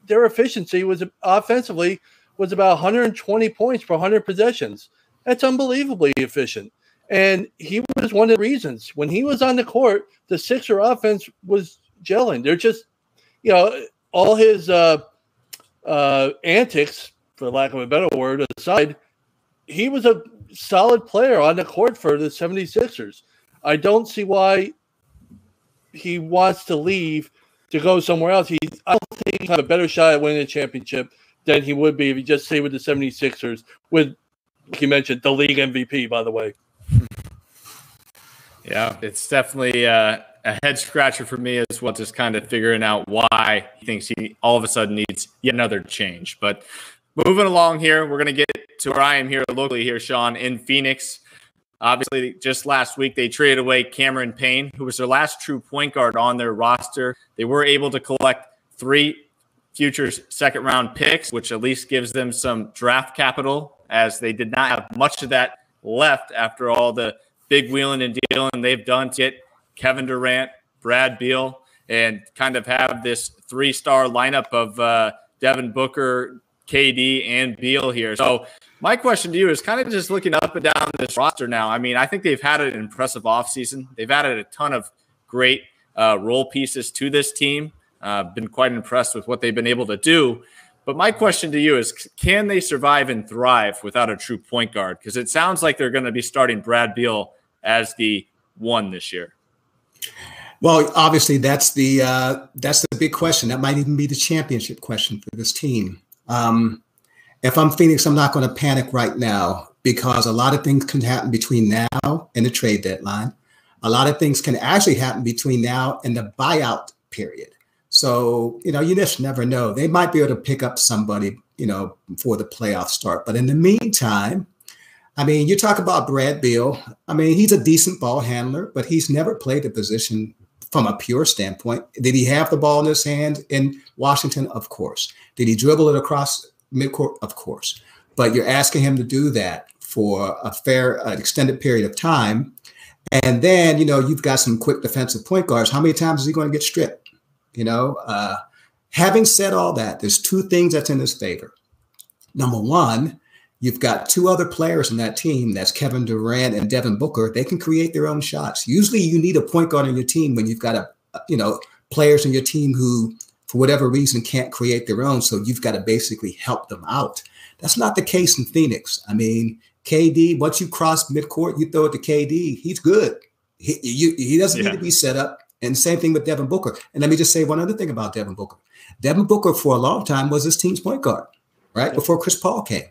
their efficiency was offensively was about 120 points per 100 possessions. That's unbelievably efficient. And he was one of the reasons when he was on the court, the Sixer offense was gelling. They're just, all his antics, for lack of a better word, aside, he was a solid player on the court for the 76ers. I don't see why he wants to leave to go somewhere else. I don't think he'll have a better shot at winning a championship than he would be if he just stayed with the 76ers with, like you mentioned, the league MVP, by the way. Yeah, it's definitely a head scratcher for me as well, just kind of figuring out why he thinks he all of a sudden needs yet another change. But moving along here, we're going to get to where I am here locally here, Shaun, in Phoenix. Obviously, just last week, they traded away Cameron Payne, who was their last true point guard on their roster. They were able to collect 3 future second-round picks, which at least gives them some draft capital, as they did not have much of that left after all the big wheeling and dealing they've done to get Kevin Durant, Brad Beal, and kind of have this 3-star lineup of Devin Booker, KD, and Beal here. So my question to you is kind of just looking up and down this roster now. I mean, I think they've had an impressive offseason. They've added a ton of great role pieces to this team. Been quite impressed with what they've been able to do. But my question to you is, can they survive and thrive without a true point guard? Because it sounds like they're going to be starting Brad Beal as the 1 this year. Well, obviously, that's the big question. That might even be the championship question for this team. If I'm Phoenix, I'm not going to panic right now because a lot of things can happen between now and the trade deadline. A lot of things can actually happen between now and the buyout period. So, you just never know. They might be able to pick up somebody, before the playoffs start. But in the meantime, I mean, you talk about Brad Beal. I mean, he's a decent ball handler, but he's never played the position from a pure standpoint. Did he have the ball in his hand in Washington? Of course. Did he dribble it across midcourt? Of course. But you're asking him to do that for a fair, extended period of time. And then, you've got some quick defensive point guards. How many times is he going to get stripped? Having said all that, there's 2 things that's in his favor. Number one, you've got 2 other players in that team. That's Kevin Durant and Devin Booker. They can create their own shots. Usually you need a point guard on your team when you've got players in your team who, for whatever reason, can't create their own. So you've got to basically help them out. That's not the case in Phoenix. I mean, KD, once you cross midcourt, you throw it to KD. He's good. He doesn't need to be set up. And same thing with Devin Booker. And let me just say one other thing about Devin Booker. Devin Booker, for a long time, was his team's point guard, right? Before Chris Paul came.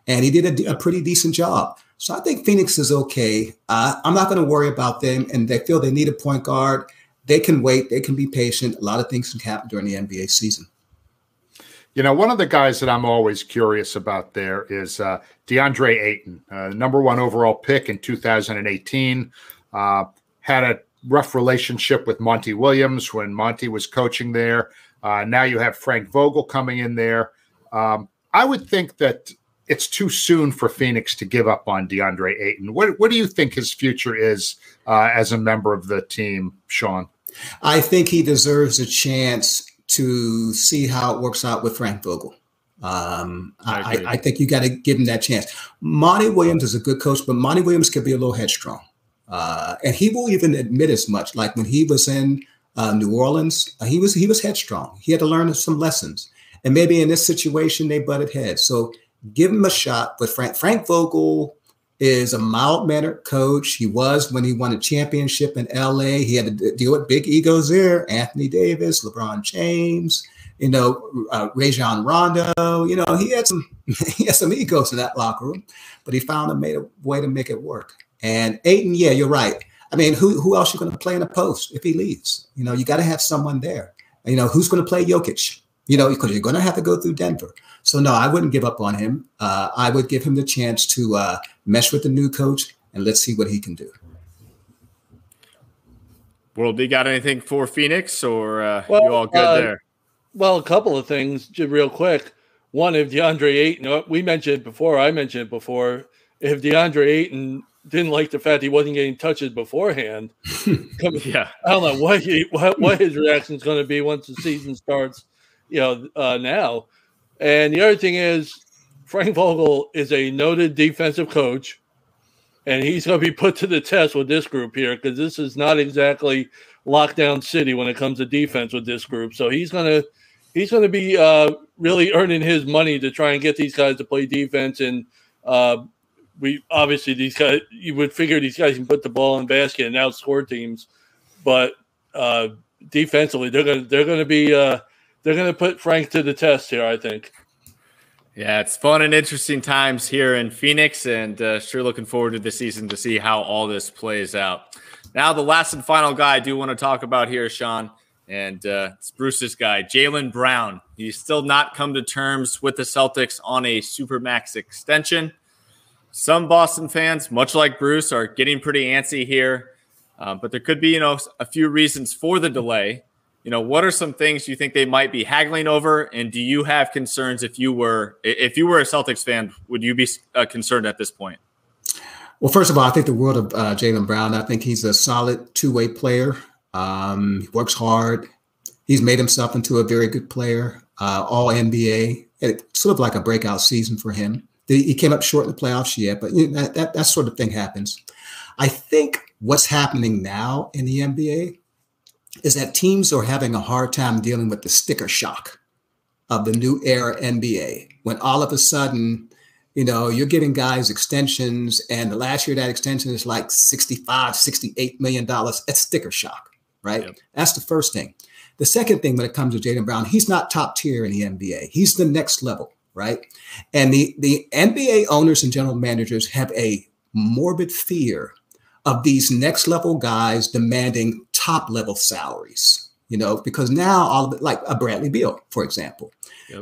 And he did a pretty decent job. So I think Phoenix is okay. I'm not going to worry about them. And they feel they need a point guard. They can wait. They can be patient. A lot of things can happen during the NBA season. You know, one of the guys that I'm always curious about there is DeAndre Ayton, number 1 overall pick in 2018. Had a rough relationship with Monty Williams when Monty was coaching there. Now you have Frank Vogel coming in there. I would think that it's too soon for Phoenix to give up on DeAndre Ayton. What do you think his future is as a member of the team, Shaun? I think he deserves a chance to see how it works out with Frank Vogel. I think you got to give him that chance. Monty Williams is a good coach, but Monty Williams could be a little headstrong. And he will even admit as much. Like when he was in New Orleans, he was headstrong. He had to learn some lessons. And maybe in this situation, they butted heads. So give him a shot. But Frank Vogel is a mild-mannered coach. He was when he won a championship in L.A. He had to deal with big egos there. Anthony Davis, LeBron James, Rajon Rondo. He had some egos in that locker room. But he found a way to make it work. And Ayton, yeah, you're right. I mean, who else are you going to play in a post if he leaves? You got to have someone there. Who's going to play Jokic? Because you're going to have to go through Denver. So, no, I wouldn't give up on him. I would give him the chance to mesh with the new coach, and let's see what he can do. World B, got anything for Phoenix, or you all good there? Well, a couple of things, just real quick. One, if DeAndre Ayton, I mentioned it before, if DeAndre Ayton didn't like the fact he wasn't getting touches beforehand, I don't know what his reaction is going to be once the season starts, now. And the other thing is, Frank Vogel is a noted defensive coach, and he's going to be put to the test with this group here because this is not exactly lockdown city when it comes to defense with this group. So he's going to be really earning his money to try and get these guys to play defense. And these guys, you would figure these guys can put the ball in the basket and outscore teams, but defensively they're going to put Frank to the test here, I think. Yeah, it's fun and interesting times here in Phoenix, and sure looking forward to the season to see how all this plays out. Now, the last and final guy I do want to talk about here, Shaun, and it's Bruce's guy, Jaylen Brown. He's still not come to terms with the Celtics on a supermax extension. Some Boston fans, much like Bruce, are getting pretty antsy here, but there could be, a few reasons for the delay. What are some things you think they might be haggling over? And do you have concerns if you were a Celtics fan, would you be concerned at this point? Well, first of all, I think the world of Jaylen Brown. I think he's a solid two-way player. He works hard. He's made himself into a very good player, all NBA. It's sort of like a breakout season for him. He came up short in the playoffs, but that sort of thing happens. I think what's happening now in the NBA is that teams are having a hard time dealing with the sticker shock of the new era NBA. When all of a sudden, you're giving guys extensions, and the last year that extension is like $65, $68 million. That's sticker shock, right? Yep. That's the first thing. The second thing when it comes to Jaylen Brown, he's not top tier in the NBA. He's the next level, right? And the NBA owners and general managers have a morbid fear of these next level guys demanding top level salaries, because now all of it, like a Bradley Beal, for example,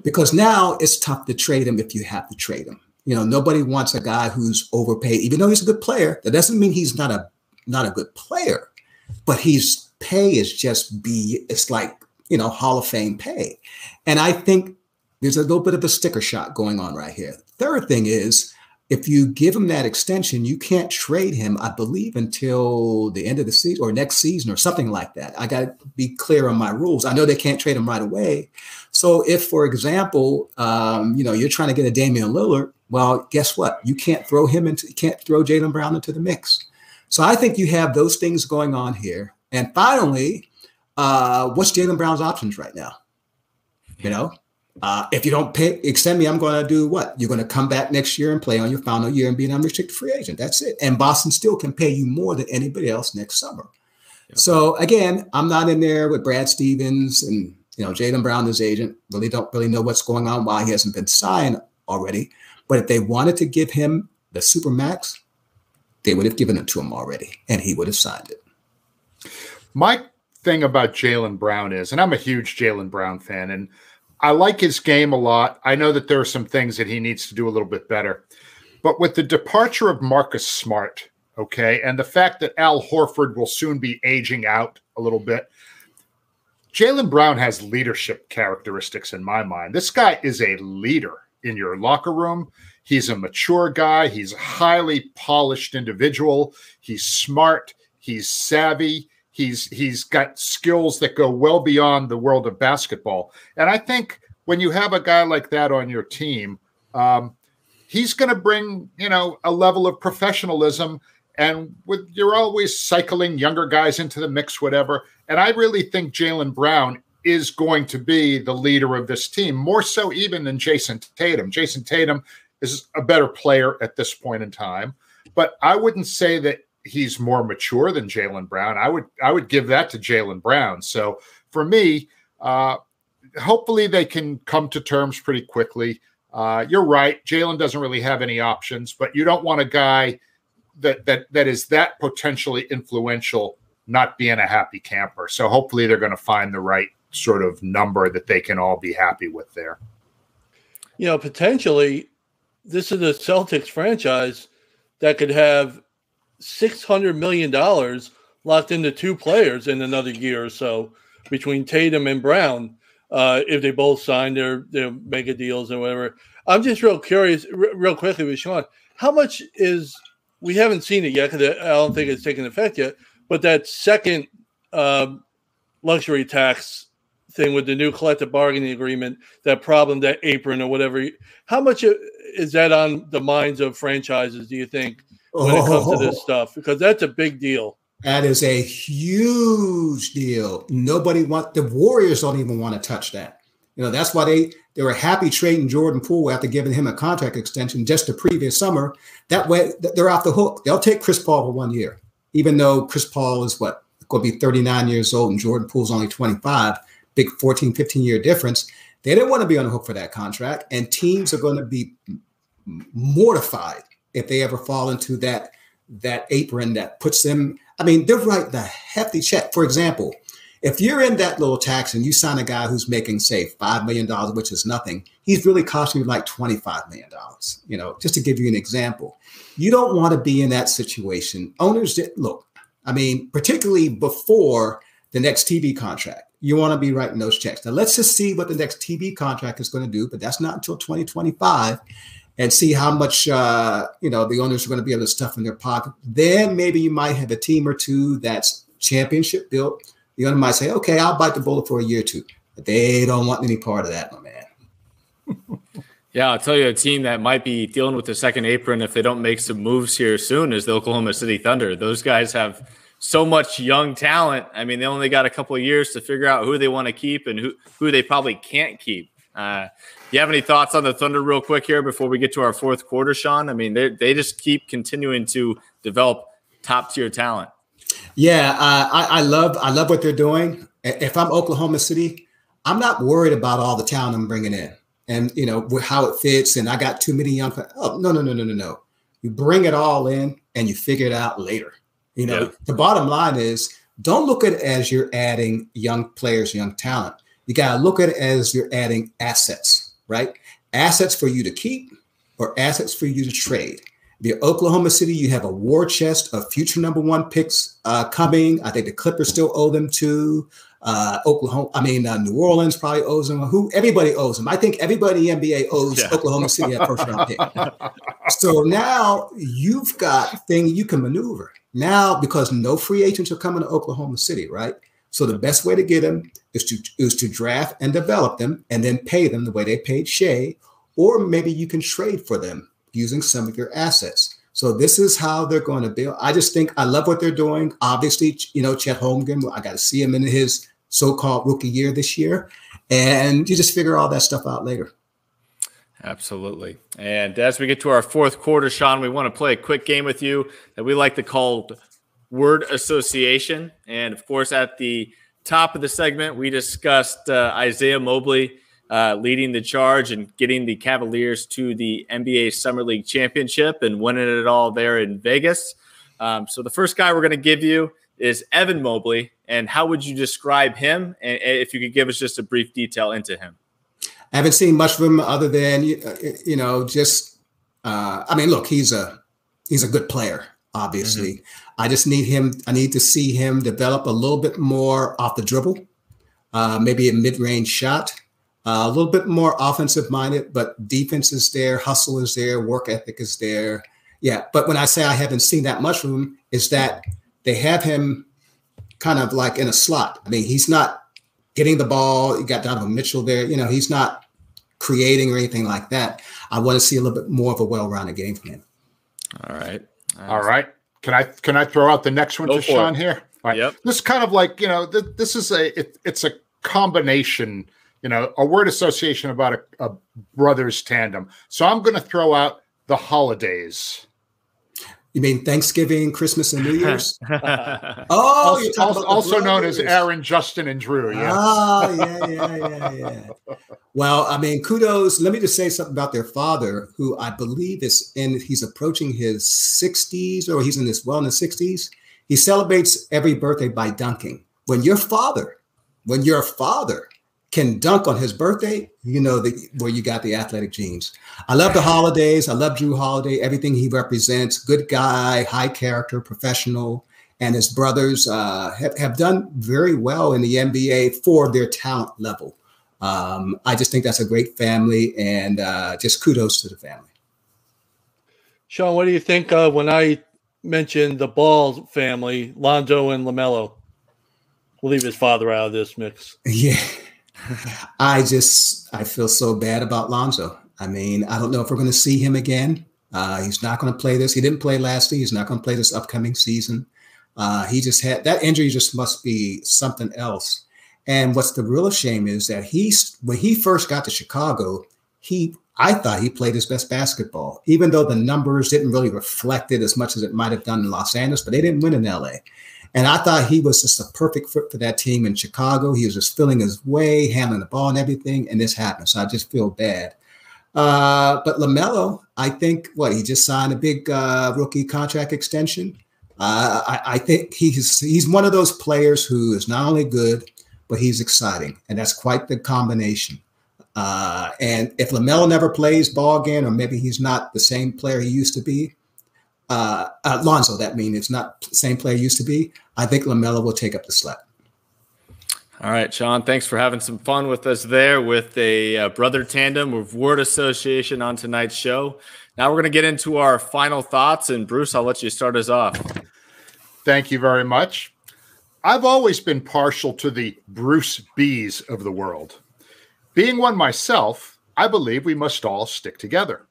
because now it's tough to trade him if you have to trade him. Nobody wants a guy who's overpaid, even though he's a good player. That doesn't mean he's not a good player, but his pay is it's like, Hall of Fame pay. And I think there's a little bit of a sticker shock going on right here. Third thing is, if you give him that extension, you can't trade him, I believe, until the end of the season or next season or something like that. I got to be clear on my rules. I know they can't trade him right away. So if, for example, you're trying to get a Damian Lillard, well, guess what? You can't throw Jaylen Brown into the mix. So I think you have those things going on here. And finally, what's Jaylen Brown's options right now? If you don't extend me, I'm going to do what? You're going to come back next year and play on your final year and be an unrestricted free agent. That's it. And Boston still can pay you more than anybody else next summer. Yep. So again, I'm not in there with Brad Stevens and Jaylen Brown, his agent. Don't really know what's going on, why he hasn't been signed already. But if they wanted to give him the supermax, they would have given it to him already, and he would have signed it. My thing about Jaylen Brown is, and I'm a huge Jaylen Brown fan, and I like his game a lot. I know that there are some things that he needs to do a little bit better. But with the departure of Marcus Smart, okay, and the fact that Al Horford will soon be aging out a little bit, Jaylen Brown has leadership characteristics in my mind. This guy is a leader in your locker room. He's a mature guy. He's a highly polished individual. He's smart. He's savvy. He's got skills that go well beyond the world of basketball. And I think when you have a guy like that on your team, he's going to bring, a level of professionalism. And you're always cycling younger guys into the mix, whatever. And I really think Jaylen Brown is going to be the leader of this team, more so even than Jason Tatum. Jason Tatum is a better player at this point in time. But I wouldn't say that he's more mature than Jaylen Brown. I would give that to Jaylen Brown. So for me, hopefully they can come to terms pretty quickly. You're right. Jaylen doesn't really have any options, but you don't want a guy that is that potentially influential not being a happy camper. So hopefully they're going to find the right sort of number that they can all be happy with there. Potentially this is a Celtics franchise that could have $600 million locked into two players in another year or so between Tatum and Brown, if they both sign their mega deals or whatever. I'm just real curious, real quickly with Shaun, how much is, we haven't seen it yet because I don't think it's taken effect yet, but that second luxury tax thing with the new collective bargaining agreement, that problem, that apron or whatever, how much is that on the minds of franchises, do you think, when it comes to this stuff? Because that's a big deal. That is a huge deal. The Warriors don't even want to touch that. That's why they were happy trading Jordan Poole after giving him a contract extension just the previous summer. That way they're off the hook. They'll take Chris Paul for 1 year, even though Chris Paul is going to be 39 years old and Jordan Poole's only 25, big 14, 15-year difference. They didn't want to be on the hook for that contract, and teams are going to be mortified if they ever fall into that apron that puts them, they're writing a hefty check. For example, if you're in that little tax and you sign a guy who's making, say, $5 million, which is nothing, he's really costing you like $25 million, just to give you an example. You don't want to be in that situation. Owners, particularly before the next TV contract, you want to be writing those checks. Now, let's just see what the next TV contract is going to do, but that's not until 2025. And see how much, the owners are going to be able to stuff in their pocket. Then maybe you might have a team or two that's championship built. The owner might say, okay, I'll bite the bullet for a year or two. But they don't want any part of that, my man. Yeah, I'll tell you, a team that might be dealing with the second apron if they don't make some moves here soon is the Oklahoma City Thunder. Those guys have so much young talent. They only got a couple of years to figure out who they want to keep and who they probably can't keep. You have any thoughts on the Thunder real quick here before we get to our fourth quarter, Shaun? They just keep continuing to develop top-tier talent. Yeah, I love what they're doing. If I'm Oklahoma City, I'm not worried about all the talent I'm bringing in and, how it fits. And I got too many young players. Oh, no. You bring it all in and you figure it out later. The bottom line is don't look at it as you're adding young players, young talent. You got to look at it as you're adding assets, right? Assets for you to keep or assets for you to trade. If you're Oklahoma City, you have a war chest of future number one picks coming. I think the Clippers still owe them to New Orleans probably owes them. Everybody owes them. I think everybody in the NBA owes Oklahoma City a first round pick. So now you've got things you can maneuver. Now, because no free agents are coming to Oklahoma City, right? So the best way to get them is to draft and develop them and then pay them the way they paid Shea, or maybe you can trade for them using some of your assets. So this is how they're going to build. I just think I love what they're doing. Obviously, Chet Holmgren, I got to see him in his so-called rookie year this year. And you just figure all that stuff out later. Absolutely. And as we get to our fourth quarter, Shaun, we want to play a quick game with you that we like to call word association. And of course, at the top of the segment, we discussed Isaiah Mobley leading the charge and getting the Cavaliers to the NBA Summer League Championship and winning it all there in Vegas. So the first guy we're going to give you is Evan Mobley. And how would you describe him? And if you could give us just a brief detail into him. I haven't seen much of him other than, look, he's a good player, obviously. Mm-hmm. I need to see him develop a little bit more off the dribble, maybe a mid-range shot, a little bit more offensive minded, but defense is there, hustle is there, work ethic is there. Yeah. But when I say I haven't seen that much from him, is that they have him kind of like in a slot. I mean, he's not getting the ball. You got Donovan Mitchell there. He's not creating or anything like that. I want to see a little bit more of a well-rounded game from him. All right. All right. Can I throw out the next one to Shaun here? All right. Yep. This is kind of like, this is it's a combination, a word association about a brothers tandem. So I'm going to throw out the holidays. You mean Thanksgiving, Christmas, and New Year's? Also known as Aaron, Justin, and Drew. Yeah. Yeah. Well, I mean, kudos. Let me just say something about their father, who I believe he's approaching his 60s, or he's in his 60s. He celebrates every birthday by dunking. When your father can dunk on his birthday, where you got the athletic genes. I love the holidays. I love Drew Holiday, everything he represents. Good guy, high character, professional. And his brothers have done very well in the NBA for their talent level. I just think that's a great family, and just kudos to the family. Shaun, what do you think when I mentioned the Ball family, Lonzo and LaMelo? We'll leave his father out of this mix. Yeah. I feel so bad about Lonzo. I mean, I don't know if we're going to see him again. He's not going to play this. He didn't play last season. He's not going to play this upcoming season. He just had that injury. Just must be something else. And what's the real shame is that when he first got to Chicago, I thought he played his best basketball, even though the numbers didn't really reflect it as much as it might have done in Los Angeles, but they didn't win in LA. And I thought he was just a perfect fit for that team in Chicago. He was just filling his way, handling the ball and everything, and this happened. So I just feel bad. But LaMelo, I think, he just signed a big rookie contract extension. I think he's one of those players who is not only good, but he's exciting. And that's quite the combination. And if LaMelo never plays ball again, or maybe he's not the same player he used to be, Lonzo, that means it's not the same player he used to be, I think LaMelo will take up the slack. All right, Shaun, thanks for having some fun with us there with a brother tandem of word association on tonight's show. Now we're going to get into our final thoughts, and Bruce, I'll let you start us off. Thank you very much. I've always been partial to the Bruce B's of the world. Being one myself, I believe we must all stick together.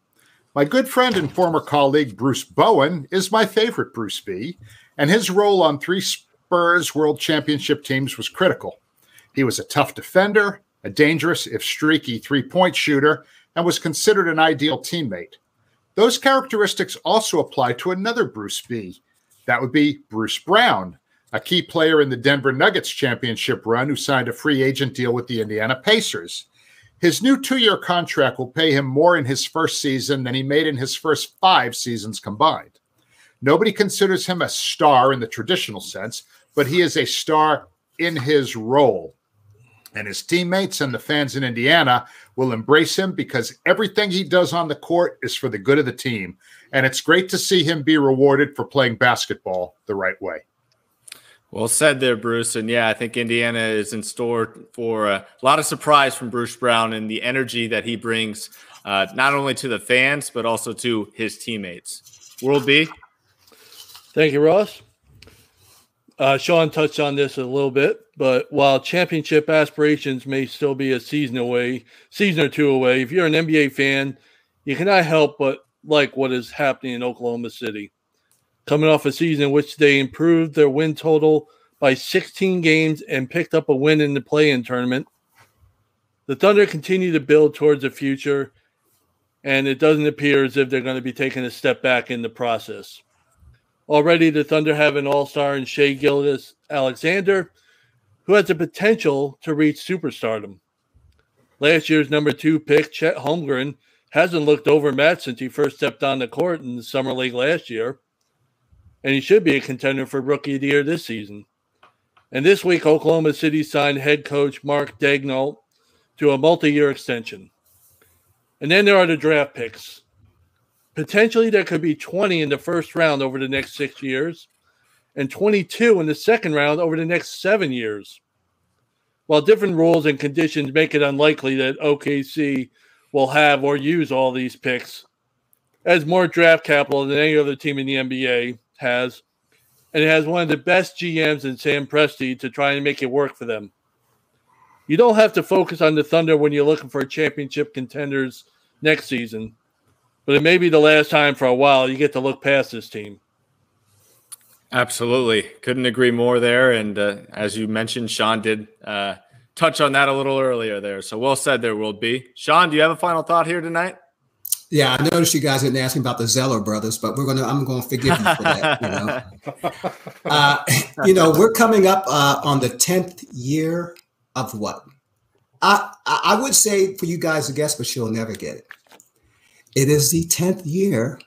My good friend and former colleague Bruce Bowen is my favorite Bruce B, and his role on 3 Spurs World Championship teams was critical. He was a tough defender, a dangerous, if streaky, 3-point shooter, and was considered an ideal teammate. Those characteristics also apply to another Bruce B. That would be Bruce Brown, a key player in the Denver Nuggets championship run who signed a free agent deal with the Indiana Pacers. His new 2-year contract will pay him more in his first season than he made in his first 5 seasons combined. Nobody considers him a star in the traditional sense, but he is a star in his role. And his teammates and the fans in Indiana will embrace him because everything he does on the court is for the good of the team. And it's great to see him be rewarded for playing basketball the right way. Well said there, Bruce. And yeah, I think Indiana is in store for a lot of surprise from Bruce Brown and the energy that he brings not only to the fans, but also to his teammates. World B. Thank you, Ross. Shaun touched on this a little bit, but while championship aspirations may still be a season or two away, if you're an NBA fan, you cannot help but like what is happening in Oklahoma City. Coming off a season in which they improved their win total by 16 games and picked up a win in the play-in tournament, The Thunder continue to build towards the future, and it doesn't appear as if they're going to be taking a step back in the process. Already, the Thunder have an all-star in Shai Gilgeous-Alexander, who has the potential to reach superstardom. Last year's number 2 pick, Chet Holmgren, hasn't looked overmatched since he first stepped on the court in the Summer League last year, and he should be a contender for Rookie of the Year this season. And this week, Oklahoma City signed head coach Mark Daigneault to a multi-year extension. And then there are the draft picks. Potentially, there could be 20 in the first round over the next 6 years and 22 in the second round over the next 7 years. While different rules and conditions make it unlikely that OKC will have or use all these picks, it has more draft capital than any other team in the NBA has, and it has one of the best GMs in Sam Presti to try and make it work for them. You don't have to focus on the Thunder when you're looking for championship contenders next season, but it may be the last time for a while you get to look past this team. Absolutely. Couldn't agree more there. And as you mentioned, Shaun did touch on that a little earlier there. So well said there, World B. Shaun, do you have a final thought here tonight? Yeah, I noticed you guys didn't ask me about the Zeller brothers, but I'm going to forgive you for that. We're coming up on the 10th year of what? I would say for you guys to guess, but you'll never get it. It is the 10th year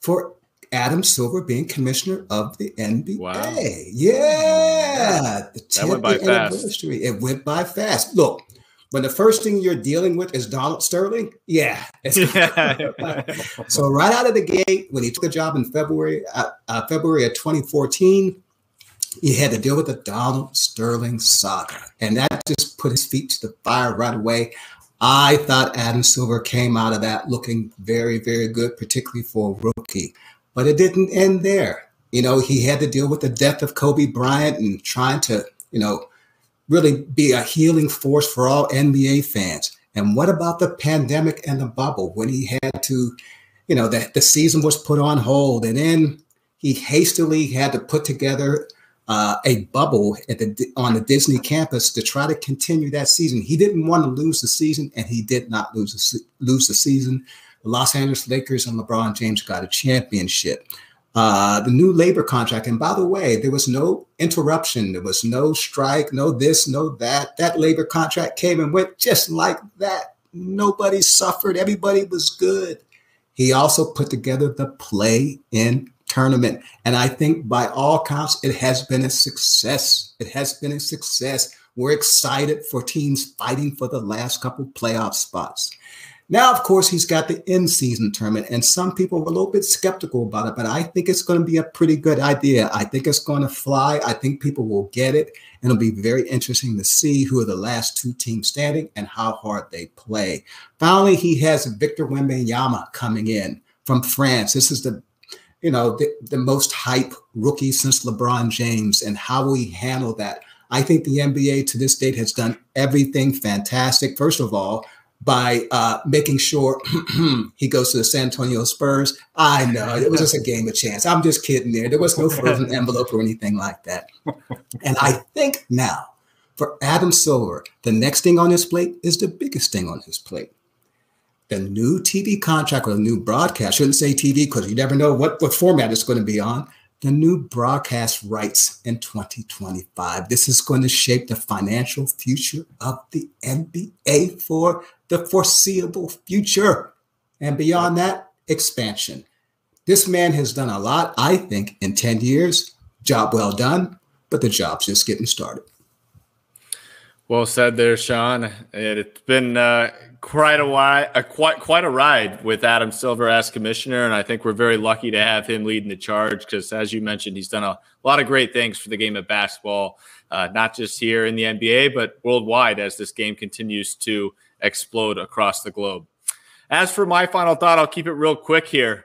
for Adam Silver being commissioner of the NBA. Wow. Yeah. The 10th that went by fast. It went by fast. Look, when the first thing you're dealing with is Donald Sterling, So right out of the gate, when he took the job in February of 2014, he had to deal with the Donald Sterling saga. And that just put his feet to the fire right away. I thought Adam Silver came out of that looking very, very good, particularly for a rookie. But it didn't end there. He had to deal with the death of Kobe Bryant and trying to, really be a healing force for all NBA fans. And what about the pandemic and the bubble when he had to, the season was put on hold, and then he hastily had to put together a bubble on the Disney campus to try to continue that season. He didn't want to lose the season, and he did not lose the season. The Los Angeles Lakers and LeBron James got a championship. The new labor contract, and by the way, there was no interruption. There was no strike, no this, no that. That labor contract came and went just like that. Nobody suffered. Everybody was good. He also put together the play-in tournament. And I think by all counts, it has been a success. It has been a success. We're excited for teams fighting for the last couple playoff spots. Now, of course, he's got the in-season tournament, and some people were a little bit skeptical about it, but I think it's going to be a pretty good idea. I think it's going to fly. I think people will get it, and it'll be very interesting to see who are the last 2 teams standing and how hard they play. Finally, he has Victor Wembanyama coming in from France. This is the most hype rookie since LeBron James, and how will he handle that? I think the NBA to this date has done everything fantastic. First of all, by making sure he goes to the San Antonio Spurs. I know, it was just a game of chance. I'm just kidding there. There was no frozen envelope or anything like that. And I think now, for Adam Silver, the next thing on his plate is the biggest thing on his plate. The new TV contract, or the new broadcast, I shouldn't say TV because you never know what format it's going to be on. The new broadcast rights in 2025. This is going to shape the financial future of the NBA for the foreseeable future. And beyond that, expansion. This man has done a lot, I think, in 10 years. Job well done, but the job's just getting started. Well said there, Shaun. It's been quite a ride with Adam Silver as commissioner, and I think we're very lucky to have him leading the charge because, as you mentioned, he's done a lot of great things for the game of basketball, not just here in the NBA, but worldwide as this game continues to explode across the globe. As for my final thought, I'll keep it real quick here.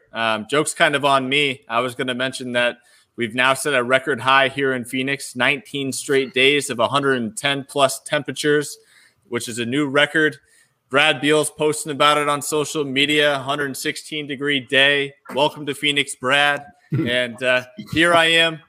Joke's kind of on me. I was going to mention that we've now set a record high here in Phoenix, 19 straight days of 110-plus temperatures, which is a new record. Brad Beal's posting about it on social media, 116-degree day. Welcome to Phoenix, Brad. And here I am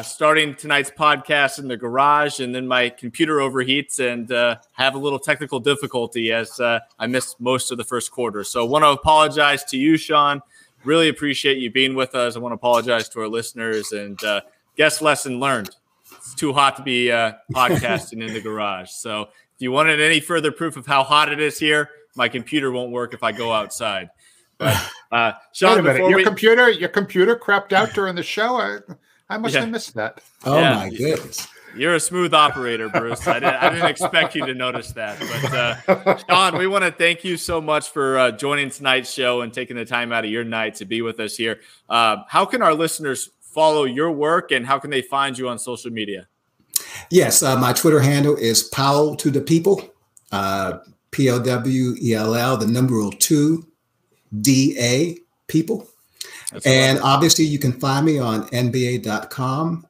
starting tonight's podcast in the garage, and then my computer overheats and have a little technical difficulty as I missed most of the first quarter. So I want to apologize to you, Shaun. Really appreciate you being with us. I want to apologize to our listeners, and guess lesson learned. It's too hot to be podcasting in the garage. So if you wanted any further proof of how hot it is here, my computer won't work if I go outside. But Shaun, wait a minute. Your computer crapped out during the show? I must have missed that. Oh, my goodness. You're a smooth operator, Bruce. I didn't expect you to notice that. But Shaun, we want to thank you so much for joining tonight's show and taking the time out of your night to be with us here. How can our listeners follow your work, and how can they find you on social media? Yes, my Twitter handle is Powell to the People, PLWELL, the numeral 2, DA, People. And obviously, you can find me on NBA.com.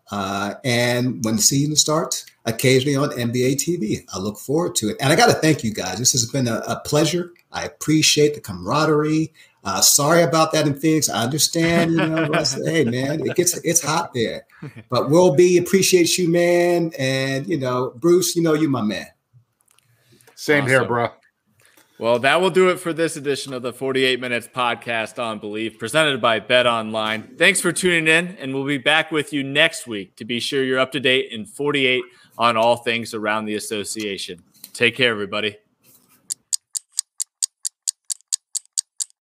And when the season starts, occasionally on NBA TV. I look forward to it. And I got to thank you guys. This has been a pleasure. I appreciate the camaraderie. Sorry about that in Phoenix. I understand, hey, man, it's hot there. But Will B appreciates you, man. And, Bruce, you my man. Same here, bro. Well, that will do it for this edition of the 48 Minutes Podcast on Believe, presented by Bet Online. Thanks for tuning in, and we'll be back with you next week to be sure you're up to date in 48 on all things around the association. Take care, everybody.